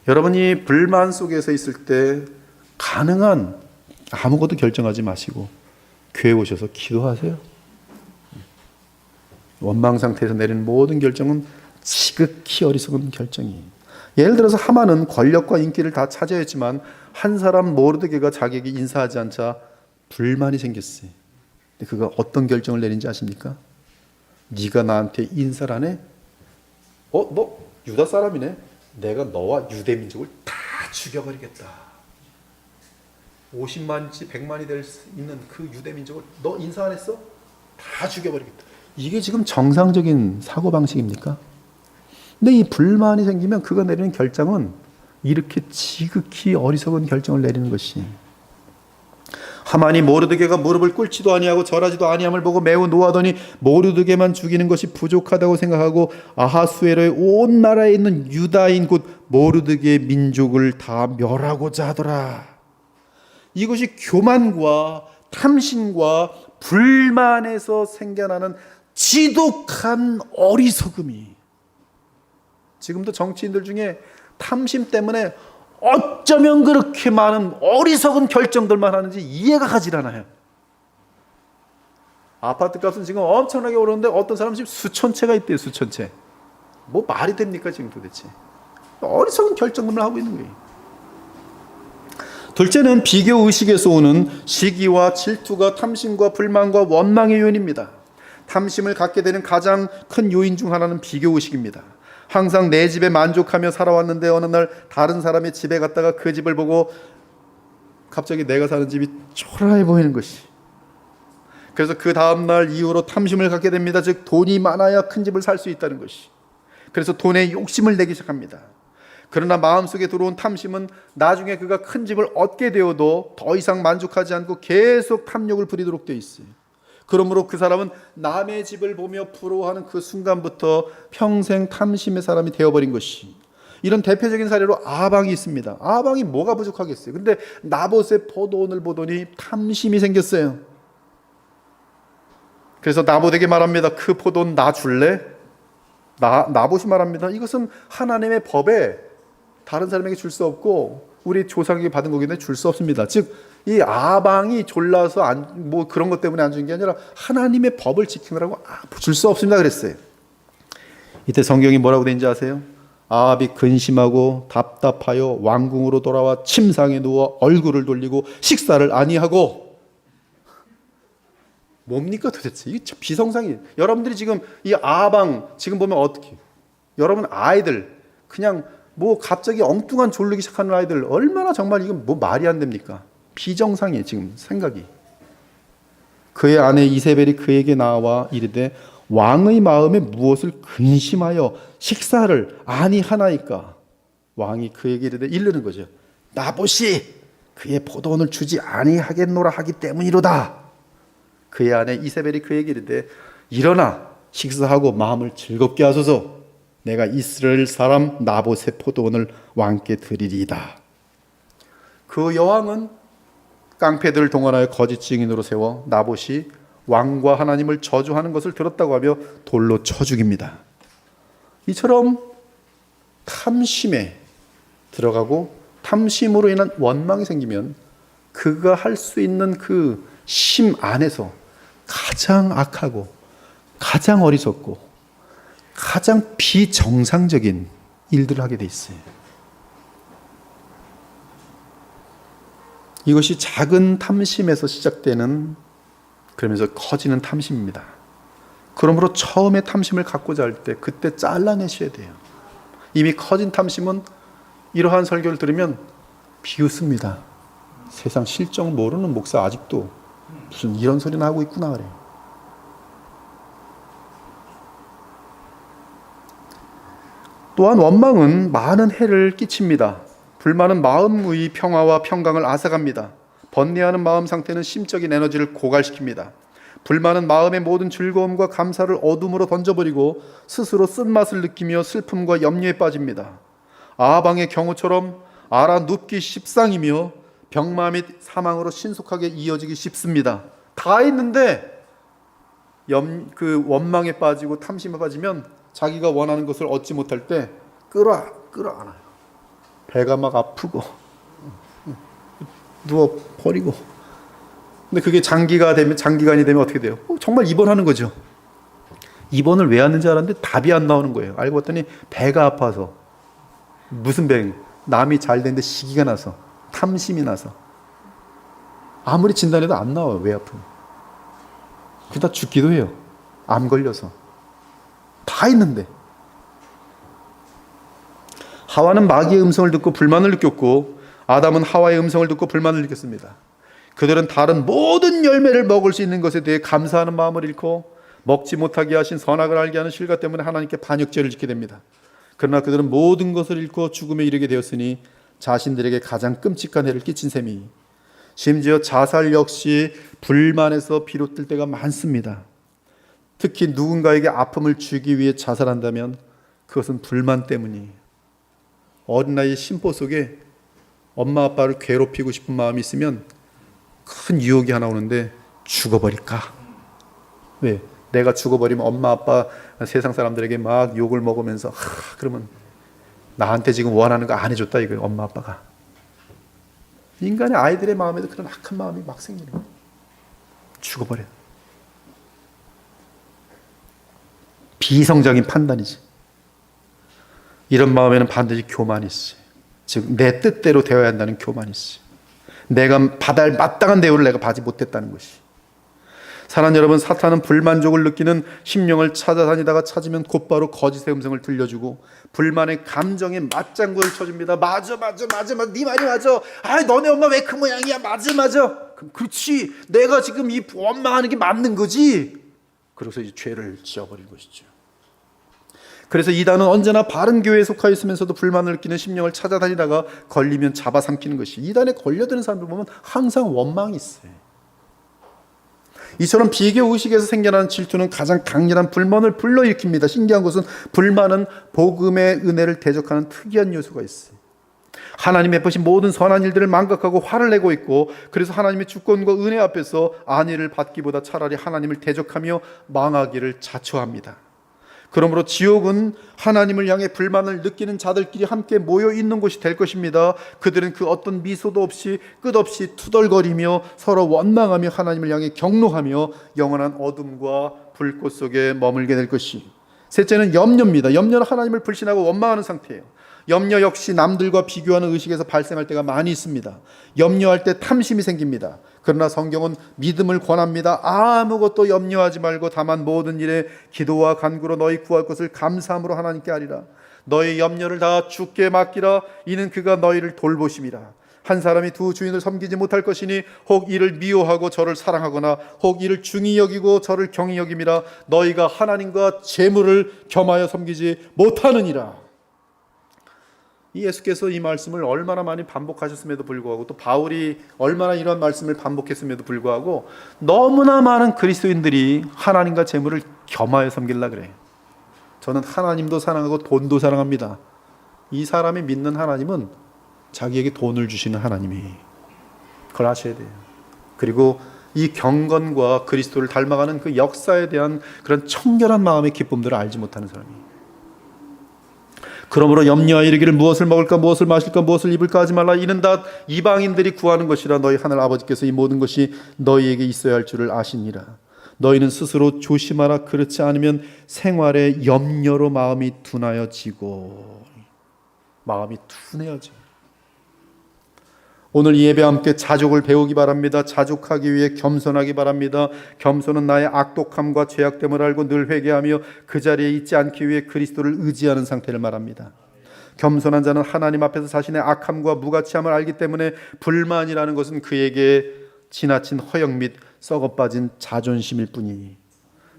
[SPEAKER 2] 여러분이 불만 속에서 있을 때 가능한 아무것도 결정하지 마시고 교회 오셔서 기도하세요. 원망 상태에서 내리는 모든 결정은 지극히 어리석은 결정이에요. 예를 들어서 하만은 권력과 인기를 다 차지했지만 한 사람 모르드게가 자기에게 인사하지 않자 불만이 생겼어요. 근데 그가 어떤 결정을 내린지 아십니까? 네가 나한테 인사를 안 해? 너 유다 사람이네? 내가 너와 유대 민족을 다 죽여버리겠다. 50만인지 100만이 될 수 있는 그 유대 민족을 너 인사 안 했어? 다 죽여버리겠다. 이게 지금 정상적인 사고방식입니까? 근데 이 불만이 생기면 그가 내리는 결정은 이렇게 지극히 어리석은 결정을 내리는 것이, 하만이 모르드게가 무릎을 꿇지도 아니하고 절하지도 아니함을 보고 매우 노하더니 모르드게만 죽이는 것이 부족하다고 생각하고 아하수에로의 온 나라에 있는 유다인 곧 모르드게의 민족을 다 멸하고자 하더라. 이것이 교만과 탐심과 불만에서 생겨나는 지독한 어리석음이, 지금도 정치인들 중에 탐심 때문에 어쩌면 그렇게 많은 어리석은 결정들만 하는지 이해가 가질 않아요. 아파트 값은 지금 엄청나게 오르는데 어떤 사람은 지금 수천 채가 있대요. 수천 채. 뭐 말이 됩니까 지금 도대체. 어리석은 결정들만 하고 있는 거예요. 둘째는 비교의식에서 오는 시기와 질투가 탐심과 불만과 원망의 요인입니다. 탐심을 갖게 되는 가장 큰 요인 중 하나는 비교의식입니다. 항상 내 집에 만족하며 살아왔는데 어느 날 다른 사람의 집에 갔다가 그 집을 보고 갑자기 내가 사는 집이 초라해 보이는 것이, 그래서 그 다음날 이후로 탐심을 갖게 됩니다. 즉 돈이 많아야 큰 집을 살 수 있다는 것이, 그래서 돈에 욕심을 내기 시작합니다. 그러나 마음속에 들어온 탐심은 나중에 그가 큰 집을 얻게 되어도 더 이상 만족하지 않고 계속 탐욕을 부리도록 되어 있어요. 그러므로 그 사람은 남의 집을 보며 부러워하는 그 순간부터 평생 탐심의 사람이 되어버린 것이, 이런 대표적인 사례로 아방이 있습니다. 아방이 뭐가 부족하겠어요. 근데 나봇의 포도원을 보더니 탐심이 생겼어요. 그래서 나봇에게 말합니다. 그 포도원 나 줄래? 나봇이 말합니다. 이것은 하나님의 법에 다른 사람에게 줄 수 없고 우리 조상에게 받은 거기 때문에 줄 수 없습니다. 즉 이 아방이 졸라서 뭐 그런 것 때문에 안 준 게 아니라 하나님의 법을 지키느라고 줄 수 없습니다 그랬어요. 이때 성경이 뭐라고 되는지 아세요? 아합이 근심하고 답답하여 왕궁으로 돌아와 침상에 누워 얼굴을 돌리고 식사를 아니하고. 뭡니까 도대체? 이게 비성상이에요. 여러분들이 지금 이 아방 지금 보면 어떻게, 여러분 아이들 그냥 뭐 갑자기 엉뚱한 졸리기 시작하는 아이들 얼마나 정말 이건 뭐 말이 안 됩니까? 비정상이에요 지금 생각이. 그의 아내 이세벨이 그에게 나와 이르되 왕의 마음에 무엇을 근심하여 식사를 아니하나이까. 왕이 그에게 이르되 이르는 거죠. 나봇이 그의 포도원을 주지 아니하겠노라 하기 때문이로다. 그의 아내 이세벨이 그에게 이르되 일어나 식사하고 마음을 즐겁게 하소서. 내가 이스라엘 사람 나봇의 포도원을 왕께 드리리이다. 그 여왕은 깡패들을 동원하여 거짓 증인으로 세워 나봇이 왕과 하나님을 저주하는 것을 들었다고 하며 돌로 쳐 죽입니다. 이처럼 탐심에 들어가고 탐심으로 인한 원망이 생기면 그가 할 수 있는 그 심 안에서 가장 악하고 가장 어리석고 가장 비정상적인 일들을 하게 돼 있어요. 이것이 작은 탐심에서 시작되는, 그러면서 커지는 탐심입니다. 그러므로 처음에 탐심을 갖고자 할 때 그때 잘라내셔야 돼요. 이미 커진 탐심은 이러한 설교를 들으면 비웃습니다. 세상 실정 모르는 목사 아직도 무슨 이런 소리나 하고 있구나 그래요. 또한 원망은 많은 해를 끼칩니다. 불만은 마음의 평화와 평강을 앗아갑니다. 번뇌하는 마음 상태는 심적인 에너지를 고갈시킵니다. 불만은 마음의 모든 즐거움과 감사를 어둠으로 던져버리고 스스로 쓴맛을 느끼며 슬픔과 염려에 빠집니다. 아방의 경우처럼 알아 눕기 십상이며 병마 및 사망으로 신속하게 이어지기 쉽습니다. 다 있는데 그 원망에 빠지고 탐심에 빠지면 자기가 원하는 것을 얻지 못할 때 끌어안아요. 배가 막 아프고 누워버리고. 근데 그게 장기간이 되면 어떻게 돼요? 정말 입원하는 거죠. 입원을 왜 하는지 알았는데 답이 안 나오는 거예요. 알고 봤더니 배가 아파서. 무슨 병? 남이 잘 되는데 시기가 나서, 탐심이 나서. 아무리 진단해도 안 나와요. 왜 아픈? 그러다 죽기도 해요. 암 걸려서. 다 있는데. 하와는 마귀의 음성을 듣고 불만을 느꼈고 아담은 하와의 음성을 듣고 불만을 느꼈습니다. 그들은 다른 모든 열매를 먹을 수 있는 것에 대해 감사하는 마음을 잃고 먹지 못하게 하신 선악을 알게 하는 실과 때문에 하나님께 반역죄를 짓게 됩니다. 그러나 그들은 모든 것을 잃고 죽음에 이르게 되었으니 자신들에게 가장 끔찍한 해를 끼친 셈이, 심지어 자살 역시 불만에서 비롯될 때가 많습니다. 특히 누군가에게 아픔을 주기 위해 자살한다면 그것은 불만 때문이에요. 어린 나이의 심보 속에 엄마 아빠를 괴롭히고 싶은 마음이 있으면 큰 유혹이 하나 오는데 죽어버릴까? 왜? 내가 죽어버리면 엄마 아빠 세상 사람들에게 막 욕을 먹으면서 그러면 나한테 지금 원하는 거 안 해줬다 이거예요. 엄마 아빠가. 인간의 아이들의 마음에도 그런 악한 마음이 막 생기는 거예요. 죽어버려요. 비이성적인 판단이지. 이런 마음에는 반드시 교만이 있어요. 즉 내 뜻대로 되어야 한다는 교만이 있어요. 내가 받을 마땅한 대우를 내가 받지 못했다는 것이. 사랑하는 여러분, 사탄은 불만족을 느끼는 심령을 찾아다니다가 찾으면 곧바로 거짓의 음성을 들려주고 불만의 감정에 맞장구를 쳐줍니다. 맞아 네 말이 맞아. 너네 엄마 왜 그 모양이야. 맞아. 그럼 그렇지, 내가 지금 이 원망하는 게 맞는 거지. 그래서 이제 죄를 지어버린 것이죠. 그래서 이단은 언제나 바른 교회에 속하여 있으면서도 불만을 느끼는 심령을 찾아다니다가 걸리면 잡아삼키는 것이. 이단에 걸려드는 사람들 보면 항상 원망이 있어요. 이처럼 비교 의식에서 생겨나는 질투는 가장 강렬한 불만을 불러일으킵니다. 신기한 것은 불만은 복음의 은혜를 대적하는 특이한 요소가 있어요. 하나님이 베푸신 모든 선한 일들을 망각하고 화를 내고 있고, 그래서 하나님의 주권과 은혜 앞에서 안위를 받기보다 차라리 하나님을 대적하며 망하기를 자초합니다. 그러므로 지옥은 하나님을 향해 불만을 느끼는 자들끼리 함께 모여 있는 곳이 될 것입니다. 그들은 그 어떤 미소도 없이 끝없이 투덜거리며 서로 원망하며 하나님을 향해 경노하며 영원한 어둠과 불꽃 속에 머물게 될 것이. 셋째는 염려입니다. 염려는 하나님을 불신하고 원망하는 상태예요. 염려 역시 남들과 비교하는 의식에서 발생할 때가 많이 있습니다. 염려할 때 탐심이 생깁니다. 그러나 성경은 믿음을 권합니다. 아무것도 염려하지 말고 다만 모든 일에 기도와 간구로 너희 구할 것을 감사함으로 하나님께 하리라. 너희 염려를 다 주께 맡기라. 이는 그가 너희를 돌보심이라. 한 사람이 두 주인을 섬기지 못할 것이니 혹 이를 미워하고 저를 사랑하거나 혹 이를 중히 여기고 저를 경히 여김이라. 너희가 하나님과 재물을 겸하여 섬기지 못하느니라. 이 예수께서 이 말씀을 얼마나 많이 반복하셨음에도 불구하고 또 바울이 얼마나 이런 말씀을 반복했음에도 불구하고 너무나 많은 그리스도인들이 하나님과 재물을 겸하여 섬기려 그래. 저는 하나님도 사랑하고 돈도 사랑합니다. 이 사람이 믿는 하나님은 자기에게 돈을 주시는 하나님이, 그걸 아셔야 돼요. 그리고 이 경건과 그리스도를 닮아가는 그 역사에 대한 그런 청결한 마음의 기쁨들을 알지 못하는 사람이, 그러므로 염려하여 이르기를 무엇을 먹을까 무엇을 마실까 무엇을 입을까 하지 말라. 이는 다 이방인들이 구하는 것이라. 너희 하늘 아버지께서 이 모든 것이 너희에게 있어야 할 줄을 아시니라. 너희는 스스로 조심하라. 그렇지 않으면 생활에 염려로 마음이 둔하여지고. 마음이 둔해야지. 오늘 이 예배와 함께 자족을 배우기 바랍니다. 자족하기 위해 겸손하기 바랍니다. 겸손은 나의 악독함과 죄악됨을 알고 늘 회개하며 그 자리에 있지 않기 위해 그리스도를 의지하는 상태를 말합니다. 겸손한 자는 하나님 앞에서 자신의 악함과 무가치함을 알기 때문에 불만이라는 것은 그에게 지나친 허영 및 썩어빠진 자존심일 뿐이니,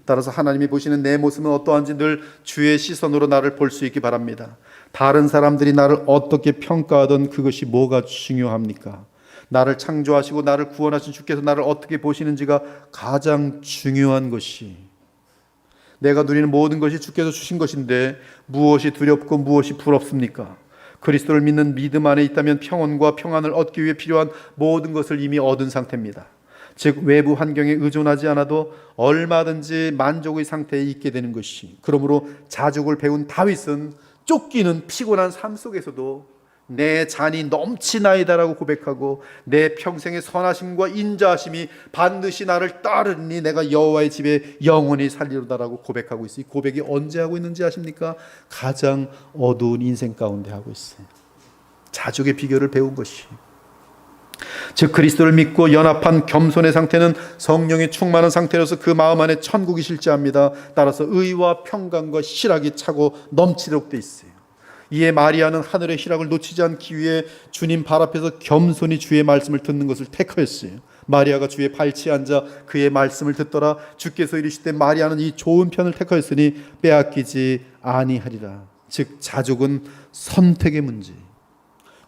[SPEAKER 2] 따라서 하나님이 보시는 내 모습은 어떠한지 늘 주의 시선으로 나를 볼 수 있기 바랍니다. 다른 사람들이 나를 어떻게 평가하든 그것이 뭐가 중요합니까? 나를 창조하시고 나를 구원하신 주께서 나를 어떻게 보시는지가 가장 중요한 것이, 내가 누리는 모든 것이 주께서 주신 것인데 무엇이 두렵고 무엇이 부럽습니까? 그리스도를 믿는 믿음 안에 있다면 평온과 평안을 얻기 위해 필요한 모든 것을 이미 얻은 상태입니다. 즉 외부 환경에 의존하지 않아도 얼마든지 만족의 상태에 있게 되는 것이, 그러므로 자족을 배운 다윗은 쫓기는 피곤한 삶 속에서도 내 잔이 넘치나이다라고 고백하고 내 평생의 선하심과 인자하심이 반드시 나를 따르니 내가 여호와의 집에 영원히 살리로다라고 고백하고 있어요. 이 고백이 언제 하고 있는지 아십니까? 가장 어두운 인생 가운데 하고 있어요. 자족의 비결을 배운 것이, 즉 그리스도를 믿고 연합한 겸손의 상태는 성령이 충만한 상태로서 그 마음 안에 천국이 실제합니다. 따라서 의와 평강과 희락이 차고 넘치도록 돼 있어요. 이에 마리아는 하늘의 희락을 놓치지 않기 위해 주님 발 앞에서 겸손히 주의 말씀을 듣는 것을 택하였어요. 마리아가 주의 발치에 앉아 그의 말씀을 듣더라. 주께서 이르시되 마리아는 이 좋은 편을 택하였으니 빼앗기지 아니하리라. 즉 자족은 선택의 문제.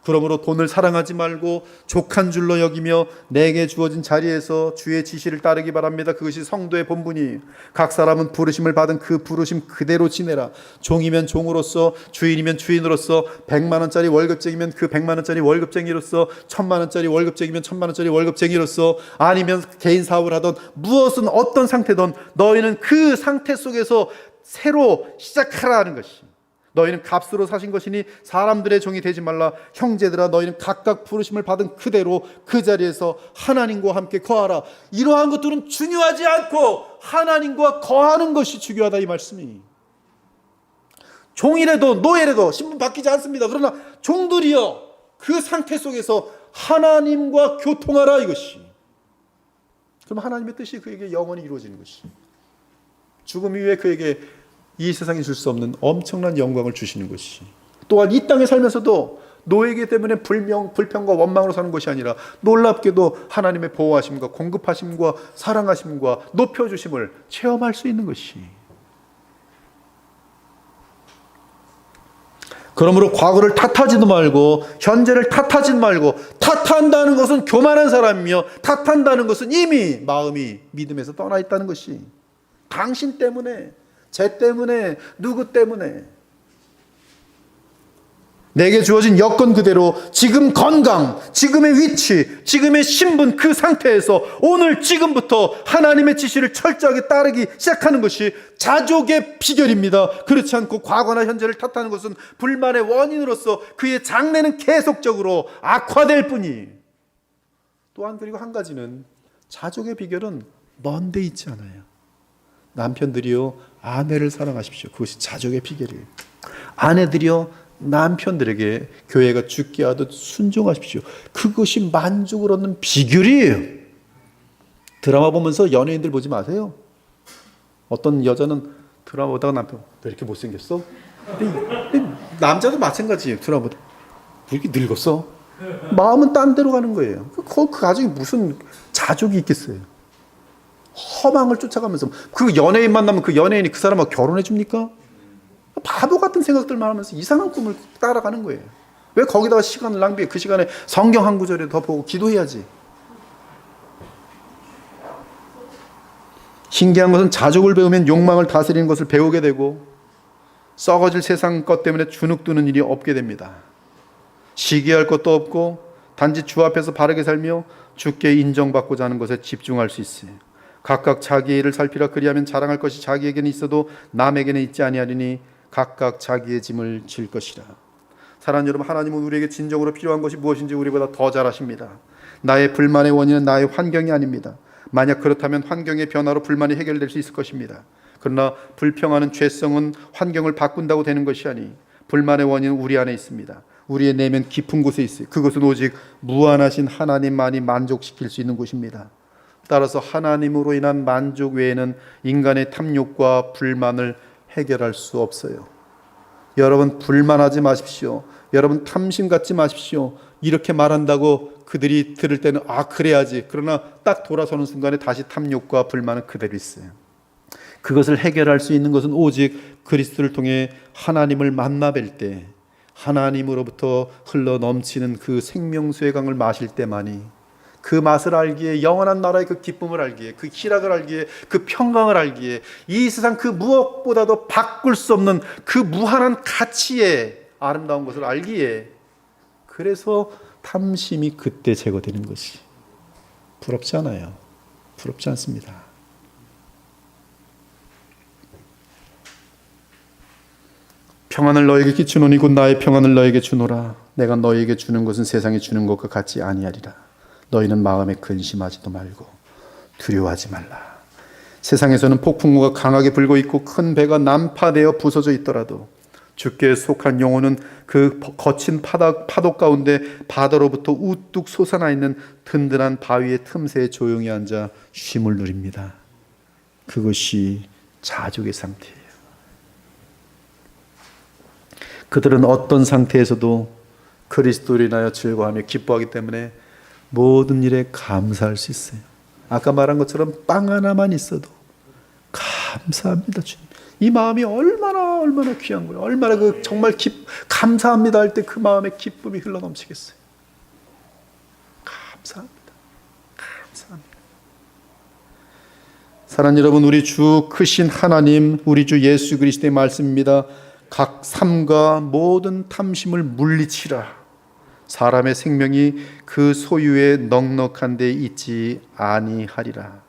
[SPEAKER 2] 그러므로 돈을 사랑하지 말고 족한 줄로 여기며 내게 주어진 자리에서 주의 지시를 따르기 바랍니다. 그것이 성도의 본분이에요. 각 사람은 부르심을 받은 그 부르심 그대로 지내라. 종이면 종으로서, 주인이면 주인으로서, 100만 원짜리 월급쟁이면 그 100만 원짜리 월급쟁이로서, 1000만 원짜리 월급쟁이면 1000만 원짜리 월급쟁이로서, 아니면 개인 사업을 하던 무엇은 어떤 상태든 너희는 그 상태 속에서 새로 시작하라는 것이, 너희는 값으로 사신 것이니 사람들의 종이 되지 말라. 형제들아, 너희는 각각 부르심을 받은 그대로 그 자리에서 하나님과 함께 거하라. 이러한 것들은 중요하지 않고 하나님과 거하는 것이 중요하다, 이 말씀이. 종이라도 노예라도 신분 바뀌지 않습니다. 그러나 종들이여 그 상태 속에서 하나님과 교통하라, 이것이. 그럼 하나님의 뜻이 그에게 영원히 이루어지는 것이, 죽음 이후에 그에게 이 세상에 줄 수 없는 엄청난 영광을 주시는 것이, 또한 이 땅에 살면서도 노예이기 때문에 불평과 원망으로 사는 것이 아니라 놀랍게도 하나님의 보호하심과 공급하심과 사랑하심과 높여주심을 체험할 수 있는 것이. 그러므로 과거를 탓하지도 말고 현재를 탓하지도 말고, 탓한다는 것은 교만한 사람이며 탓한다는 것은 이미 마음이 믿음에서 떠나 있다는 것이, 당신 때문에, 쟤 때문에, 누구 때문에, 내게 주어진 여건 그대로 지금 건강, 지금의 위치, 지금의 신분, 그 상태에서 오늘 지금부터 하나님의 지시를 철저하게 따르기 시작하는 것이 자족의 비결입니다. 그렇지 않고 과거나 현재를 탓하는 것은 불만의 원인으로서 그의 장래는 계속적으로 악화될 뿐이. 또한 그리고 한 가지는, 자족의 비결은 먼 데 있지 않아요. 남편들이요, 아내를 사랑하십시오. 그것이 자족의 비결이에요. 아내들이요, 남편들에게 교회가 죽게 하듯 순종하십시오. 그것이 만족을 얻는 비결이에요. 드라마 보면서 연예인들 보지 마세요. 어떤 여자는 드라마 보다가 남편, 왜 이렇게 못생겼어? 근데 남자도 마찬가지예요. 드라마 보다 왜 이렇게 늙었어? 마음은 딴 데로 가는 거예요. 그 가정에 무슨 자족이 있겠어요? 허망을 쫓아가면서 그 연예인 만나면 그 연예인이 그 사람하고 결혼해 줍니까? 바보 같은 생각들만 하면서 이상한 꿈을 따라가는 거예요. 왜 거기다가 시간을 낭비해? 그 시간에 성경 한 구절에 더 보고 기도해야지. 신기한 것은 자족을 배우면 욕망을 다스리는 것을 배우게 되고 썩어질 세상 것 때문에 주눅드는 일이 없게 됩니다. 시기할 것도 없고 단지 주 앞에서 바르게 살며 주께 인정받고자 하는 것에 집중할 수 있어요. 각각 자기 일을 살피라. 그리하면 자랑할 것이 자기에게는 있어도 남에게는 있지 아니하리니 각각 자기의 짐을 질 것이라. 사랑하는 여러분, 하나님은 우리에게 진정으로 필요한 것이 무엇인지 우리보다 더 잘 아십니다. 나의 불만의 원인은 나의 환경이 아닙니다. 만약 그렇다면 환경의 변화로 불만이 해결될 수 있을 것입니다. 그러나 불평하는 죄성은 환경을 바꾼다고 되는 것이 아니, 불만의 원인은 우리 안에 있습니다. 우리의 내면 깊은 곳에 있어요. 그것은 오직 무한하신 하나님만이 만족시킬 수 있는 곳입니다. 따라서 하나님으로 인한 만족 외에는 인간의 탐욕과 불만을 해결할 수 없어요. 여러분, 불만하지 마십시오. 여러분, 탐심 갖지 마십시오. 이렇게 말한다고 그들이 들을 때는 그래야지. 그러나 딱 돌아서는 순간에 다시 탐욕과 불만은 그대로 있어요. 그것을 해결할 수 있는 것은 오직 그리스도를 통해 하나님을 만나 뵐 때, 하나님으로부터 흘러 넘치는 그 생명수의 강을 마실 때만이, 그 맛을 알기에, 영원한 나라의 그 기쁨을 알기에, 그 희락을 알기에, 그 평강을 알기에, 이 세상 그 무엇보다도 바꿀 수 없는 그 무한한 가치의 아름다운 것을 알기에, 그래서 탐심이 그때 제거되는 것이 부럽지 않아요. 부럽지 않습니다. 평안을 너에게 끼치노니 곧 나의 평안을 너에게 주노라. 내가 너에게 주는 것은 세상에 주는 것과 같지 아니하리라. 너희는 마음에 근심하지도 말고 두려워하지 말라. 세상에서는 폭풍우가 강하게 불고 있고 큰 배가 난파되어 부서져 있더라도 주께 속한 영혼은 그 거친 파도 가운데 바다로부터 우뚝 솟아나 있는 든든한 바위의 틈새에 조용히 앉아 쉼을 누립니다. 그것이 자족의 상태예요. 그들은 어떤 상태에서도 그리스도를 인하여 즐거워하며 기뻐하기 때문에 모든 일에 감사할 수 있어요. 아까 말한 것처럼 빵 하나만 있어도 감사합니다, 주님. 이 마음이 얼마나 귀한 거예요. 얼마나 정말 감사합니다 할 때 그 마음에 기쁨이 흘러넘치겠어요. 감사합니다. 사랑하는 여러분, 우리 주 크신 하나님, 우리 주 예수 그리스도의 말씀입니다. 각 삶과 모든 탐심을 물리치라. 사람의 생명이 그 소유에 넉넉한 데 있지 아니하리라.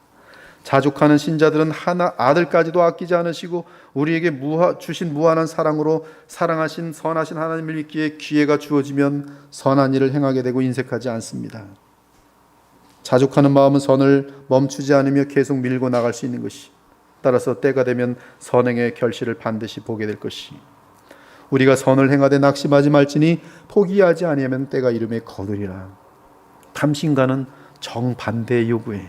[SPEAKER 2] 자족하는 신자들은 하나 아들까지도 아끼지 않으시고 우리에게 주신 무한한 사랑으로 사랑하신 선하신 하나님을 믿기에 기회가 주어지면 선한 일을 행하게 되고 인색하지 않습니다. 자족하는 마음은 선을 멈추지 않으며 계속 밀고 나갈 수 있는 것이, 따라서 때가 되면 선행의 결실을 반드시 보게 될 것이, 우리가 선을 행하되 낙심하지 말지니 포기하지 아니하면 때가 이름에 거두리라. 탐심과는 정반대의 요구에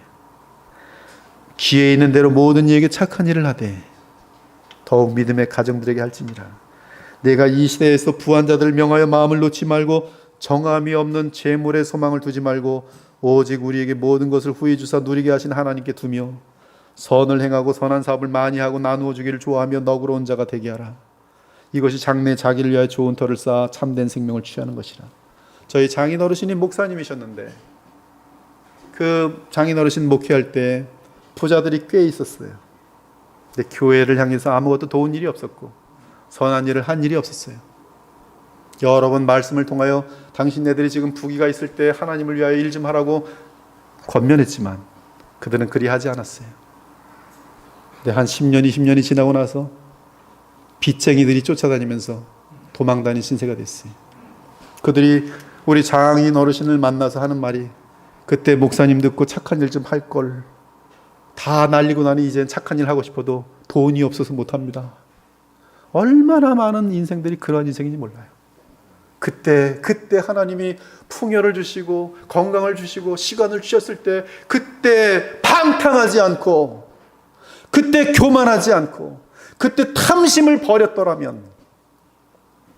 [SPEAKER 2] 기회 있는 대로 모든 이에게 착한 일을 하되 더욱 믿음의 가정들에게 할지니라. 내가 이 시대에서 부한 자들을 명하여 마음을 놓지 말고 정함이 없는 재물에 소망을 두지 말고 오직 우리에게 모든 것을 후히 주사 누리게 하신 하나님께 두며 선을 행하고 선한 사업을 많이 하고 나누어 주기를 좋아하며 너그러운 자가 되게 하라. 이것이 장래 자기를 위하여 좋은 터를 쌓아 참된 생명을 취하는 것이라. 저희 장인 어르신이 목사님이셨는데 그 장인 어르신 목회할 때 부자들이 꽤 있었어요. 근데 교회를 향해서 아무것도 도운 일이 없었고 선한 일을 한 일이 없었어요. 여러 번 말씀을 통하여 당신네들이 지금 부귀가 있을 때 하나님을 위하여 일 좀 하라고 권면했지만 그들은 그리 하지 않았어요. 근데 한 10년, 20년이 지나고 나서 빚쟁이들이 쫓아다니면서 도망다닌 신세가 됐어요. 그들이 우리 장인 어르신을 만나서 하는 말이, 그때 목사님 듣고 착한 일 좀 할 걸, 다 날리고 나니 이젠 착한 일 하고 싶어도 돈이 없어서 못합니다. 얼마나 많은 인생들이 그런 인생인지 몰라요. 그때 하나님이 풍요를 주시고 건강을 주시고 시간을 주셨을 때 그때 방탕하지 않고 그때 교만하지 않고 그때 탐심을 버렸더라면,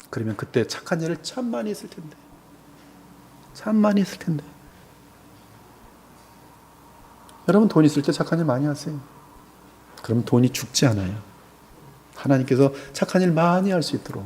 [SPEAKER 2] 그러면 그때 착한 일을 참 많이 했을 텐데. 여러분, 돈 있을 때 착한 일 많이 하세요. 그럼 돈이 죽지 않아요. 하나님께서 착한 일 많이 할 수 있도록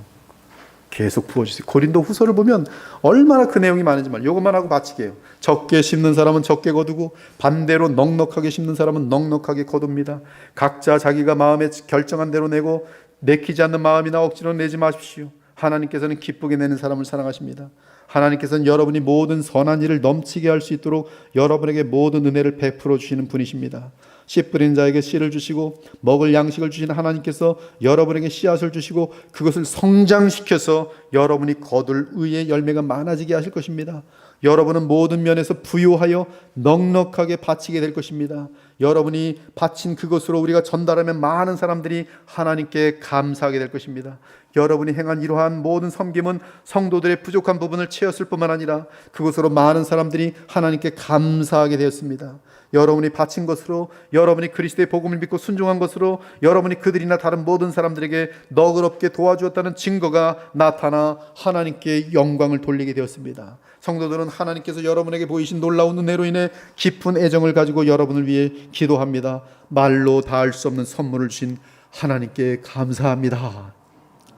[SPEAKER 2] 계속 부어주세요. 고린도 후서를 보면 얼마나 그 내용이 많은지 말. 이것만 하고 마치게 해요. 적게 심는 사람은 적게 거두고 반대로 넉넉하게 심는 사람은 넉넉하게 거둡니다. 각자 자기가 마음에 결정한 대로 내고 내키지 않는 마음이나 억지로 내지 마십시오. 하나님께서는 기쁘게 내는 사람을 사랑하십니다. 하나님께서는 여러분이 모든 선한 일을 넘치게 할 수 있도록 여러분에게 모든 은혜를 베풀어 주시는 분이십니다. 씨 뿌리는 자에게 씨를 주시고 먹을 양식을 주시는 하나님께서 여러분에게 씨앗을 주시고 그것을 성장시켜서 여러분이 거둘 의의 열매가 많아지게 하실 것입니다. 여러분은 모든 면에서 부유하여 넉넉하게 바치게 될 것입니다. 여러분이 바친 그것으로 우리가 전달하면 많은 사람들이 하나님께 감사하게 될 것입니다. 여러분이 행한 이러한 모든 섬김은 성도들의 부족한 부분을 채웠을 뿐만 아니라 그것으로 많은 사람들이 하나님께 감사하게 되었습니다. 여러분이 바친 것으로, 여러분이 그리스도의 복음을 믿고 순종한 것으로 여러분이 그들이나 다른 모든 사람들에게 너그럽게 도와주었다는 증거가 나타나 하나님께 영광을 돌리게 되었습니다. 성도들은 하나님께서 여러분에게 보이신 놀라운 은혜로 인해 깊은 애정을 가지고 여러분을 위해 기도합니다. 말로 다할 수 없는 선물을 주신 하나님께 감사합니다.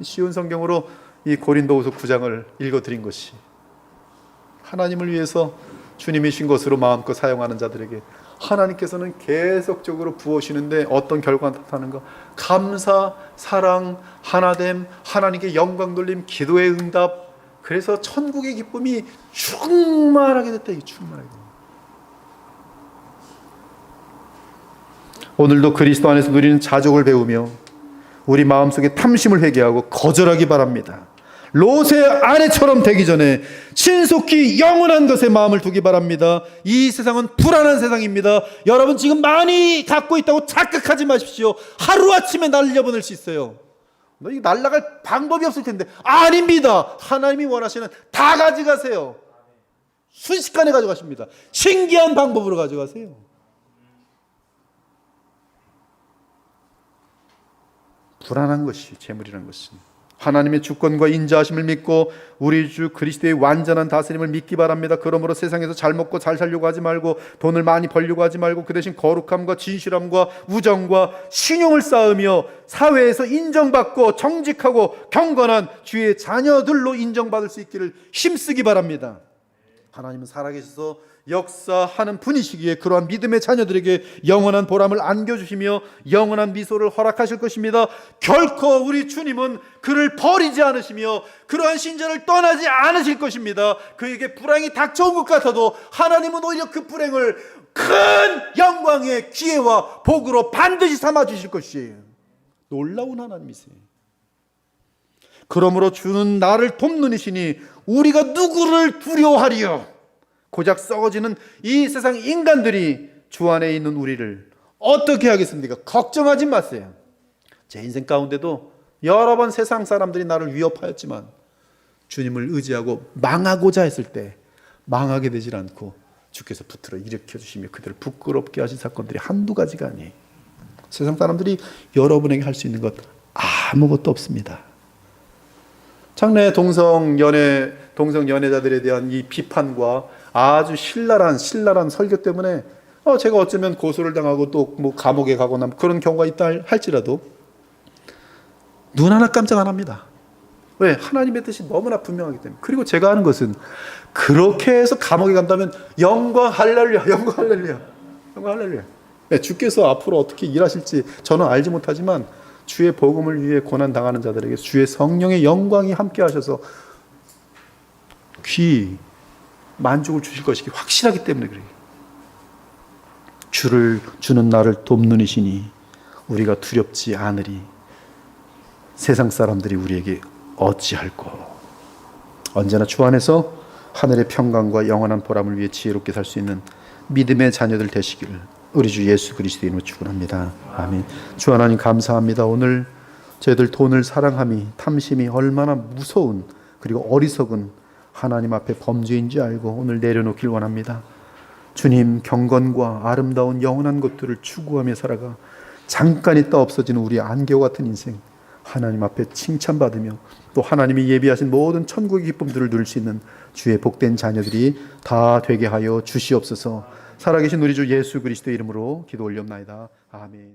[SPEAKER 2] 쉬운 성경으로 이 고린도후서 9장을 읽어드린 것이 하나님을 위해서 주님이 신 것으로 마음껏 사용하는 자들에게 하나님께서는 계속적으로 부어주시는데 어떤 결과가 나타나는가? 감사, 사랑, 하나됨, 하나님께 영광 돌림, 기도의 응답. 그래서 천국의 기쁨이 충만하게 됐다. 충만하게 됐다. 오늘도 그리스도 안에서 누리는 자족을 배우며 우리 마음속에 탐심을 회개하고 거절하기 바랍니다. 롯의 아내처럼 되기 전에 신속히 영원한 것에 마음을 두기 바랍니다. 이 세상은 불안한 세상입니다. 여러분 지금 많이 갖고 있다고 착각하지 마십시오. 하루아침에 날려보낼 수 있어요. 너 이거 날아갈 방법이 없을 텐데. 아닙니다. 하나님이 원하시는 다 가져가세요. 순식간에 가져가십니다. 신기한 방법으로 가져가세요. 불안한 것이 재물이라는 것은 하나님의 주권과 인자하심을 믿고 우리 주 그리스도의 완전한 다스림을 믿기 바랍니다. 그러므로 세상에서 잘 먹고 잘 살려고 하지 말고 돈을 많이 벌려고 하지 말고 그 대신 거룩함과 진실함과 우정과 신용을 쌓으며 사회에서 인정받고 정직하고 경건한 주의 자녀들로 인정받을 수 있기를 힘쓰기 바랍니다. 하나님은 살아계셔서 역사하는 분이시기에 그러한 믿음의 자녀들에게 영원한 보람을 안겨주시며 영원한 미소를 허락하실 것입니다. 결코 우리 주님은 그를 버리지 않으시며 그러한 신자를 떠나지 않으실 것입니다. 그에게 불행이 닥쳐온 것 같아도 하나님은 오히려 그 불행을 큰 영광의 기회와 복으로 반드시 삼아주실 것이에요. 놀라운 하나님이세요. 그러므로 주는 나를 돕는 이시니 우리가 누구를 두려워하리요. 고작 썩어지는 이 세상 인간들이 주 안에 있는 우리를 어떻게 하겠습니까? 걱정하지 마세요. 제 인생 가운데도 여러 번 세상 사람들이 나를 위협하였지만 주님을 의지하고 망하고자 했을 때 망하게 되질 않고 주께서 붙들어 일으켜 주시며 그들을 부끄럽게 하신 사건들이 한두 가지가 아니에요. 세상 사람들이 여러분에게 할 수 있는 것 아무것도 없습니다. 장래 동성 연애자들에 대한 이 비판과 아주 신랄한 설교 때문에 제가 어쩌면 고소를 당하고 또 뭐 감옥에 가거나 그런 경우가 있다 할지라도 눈 하나 깜짝 안 합니다. 왜? 하나님의 뜻이 너무나 분명하기 때문에. 그리고 제가 하는 것은 그렇게 해서 감옥에 간다면 영광 할렐루야, 영광 할렐루야, 영광 할렐루야. 네, 주께서 앞으로 어떻게 일하실지 저는 알지 못하지만 주의 복음을 위해 고난 당하는 자들에게 주의 성령의 영광이 함께 하셔서 만족을 주실 것이기 확실하기 때문에 그래요. 주는 나를 돕는 이시니 우리가 두렵지 않으리. 세상 사람들이 우리에게 어찌할꼬. 언제나 주 안에서 하늘의 평강과 영원한 보람을 위해 지혜롭게 살 수 있는 믿음의 자녀들 되시기를 우리 주 예수 그리스도 이름으로 축원합니다. 아멘. 주 하나님 감사합니다. 오늘 저희들 돈을 사랑함이 탐심이 얼마나 무서운 그리고 어리석은 하나님 앞에 범죄인지 알고 오늘 내려놓길 원합니다. 주님, 경건과 아름다운 영원한 것들을 추구하며 살아가 잠깐 있다 없어지는 우리 안개와 같은 인생 하나님 앞에 칭찬받으며 또 하나님이 예비하신 모든 천국의 기쁨들을 누릴 수 있는 주의 복된 자녀들이 다 되게 하여 주시옵소서. 살아계신 우리 주 예수 그리스도의 이름으로 기도 올려옵나이다. 아멘.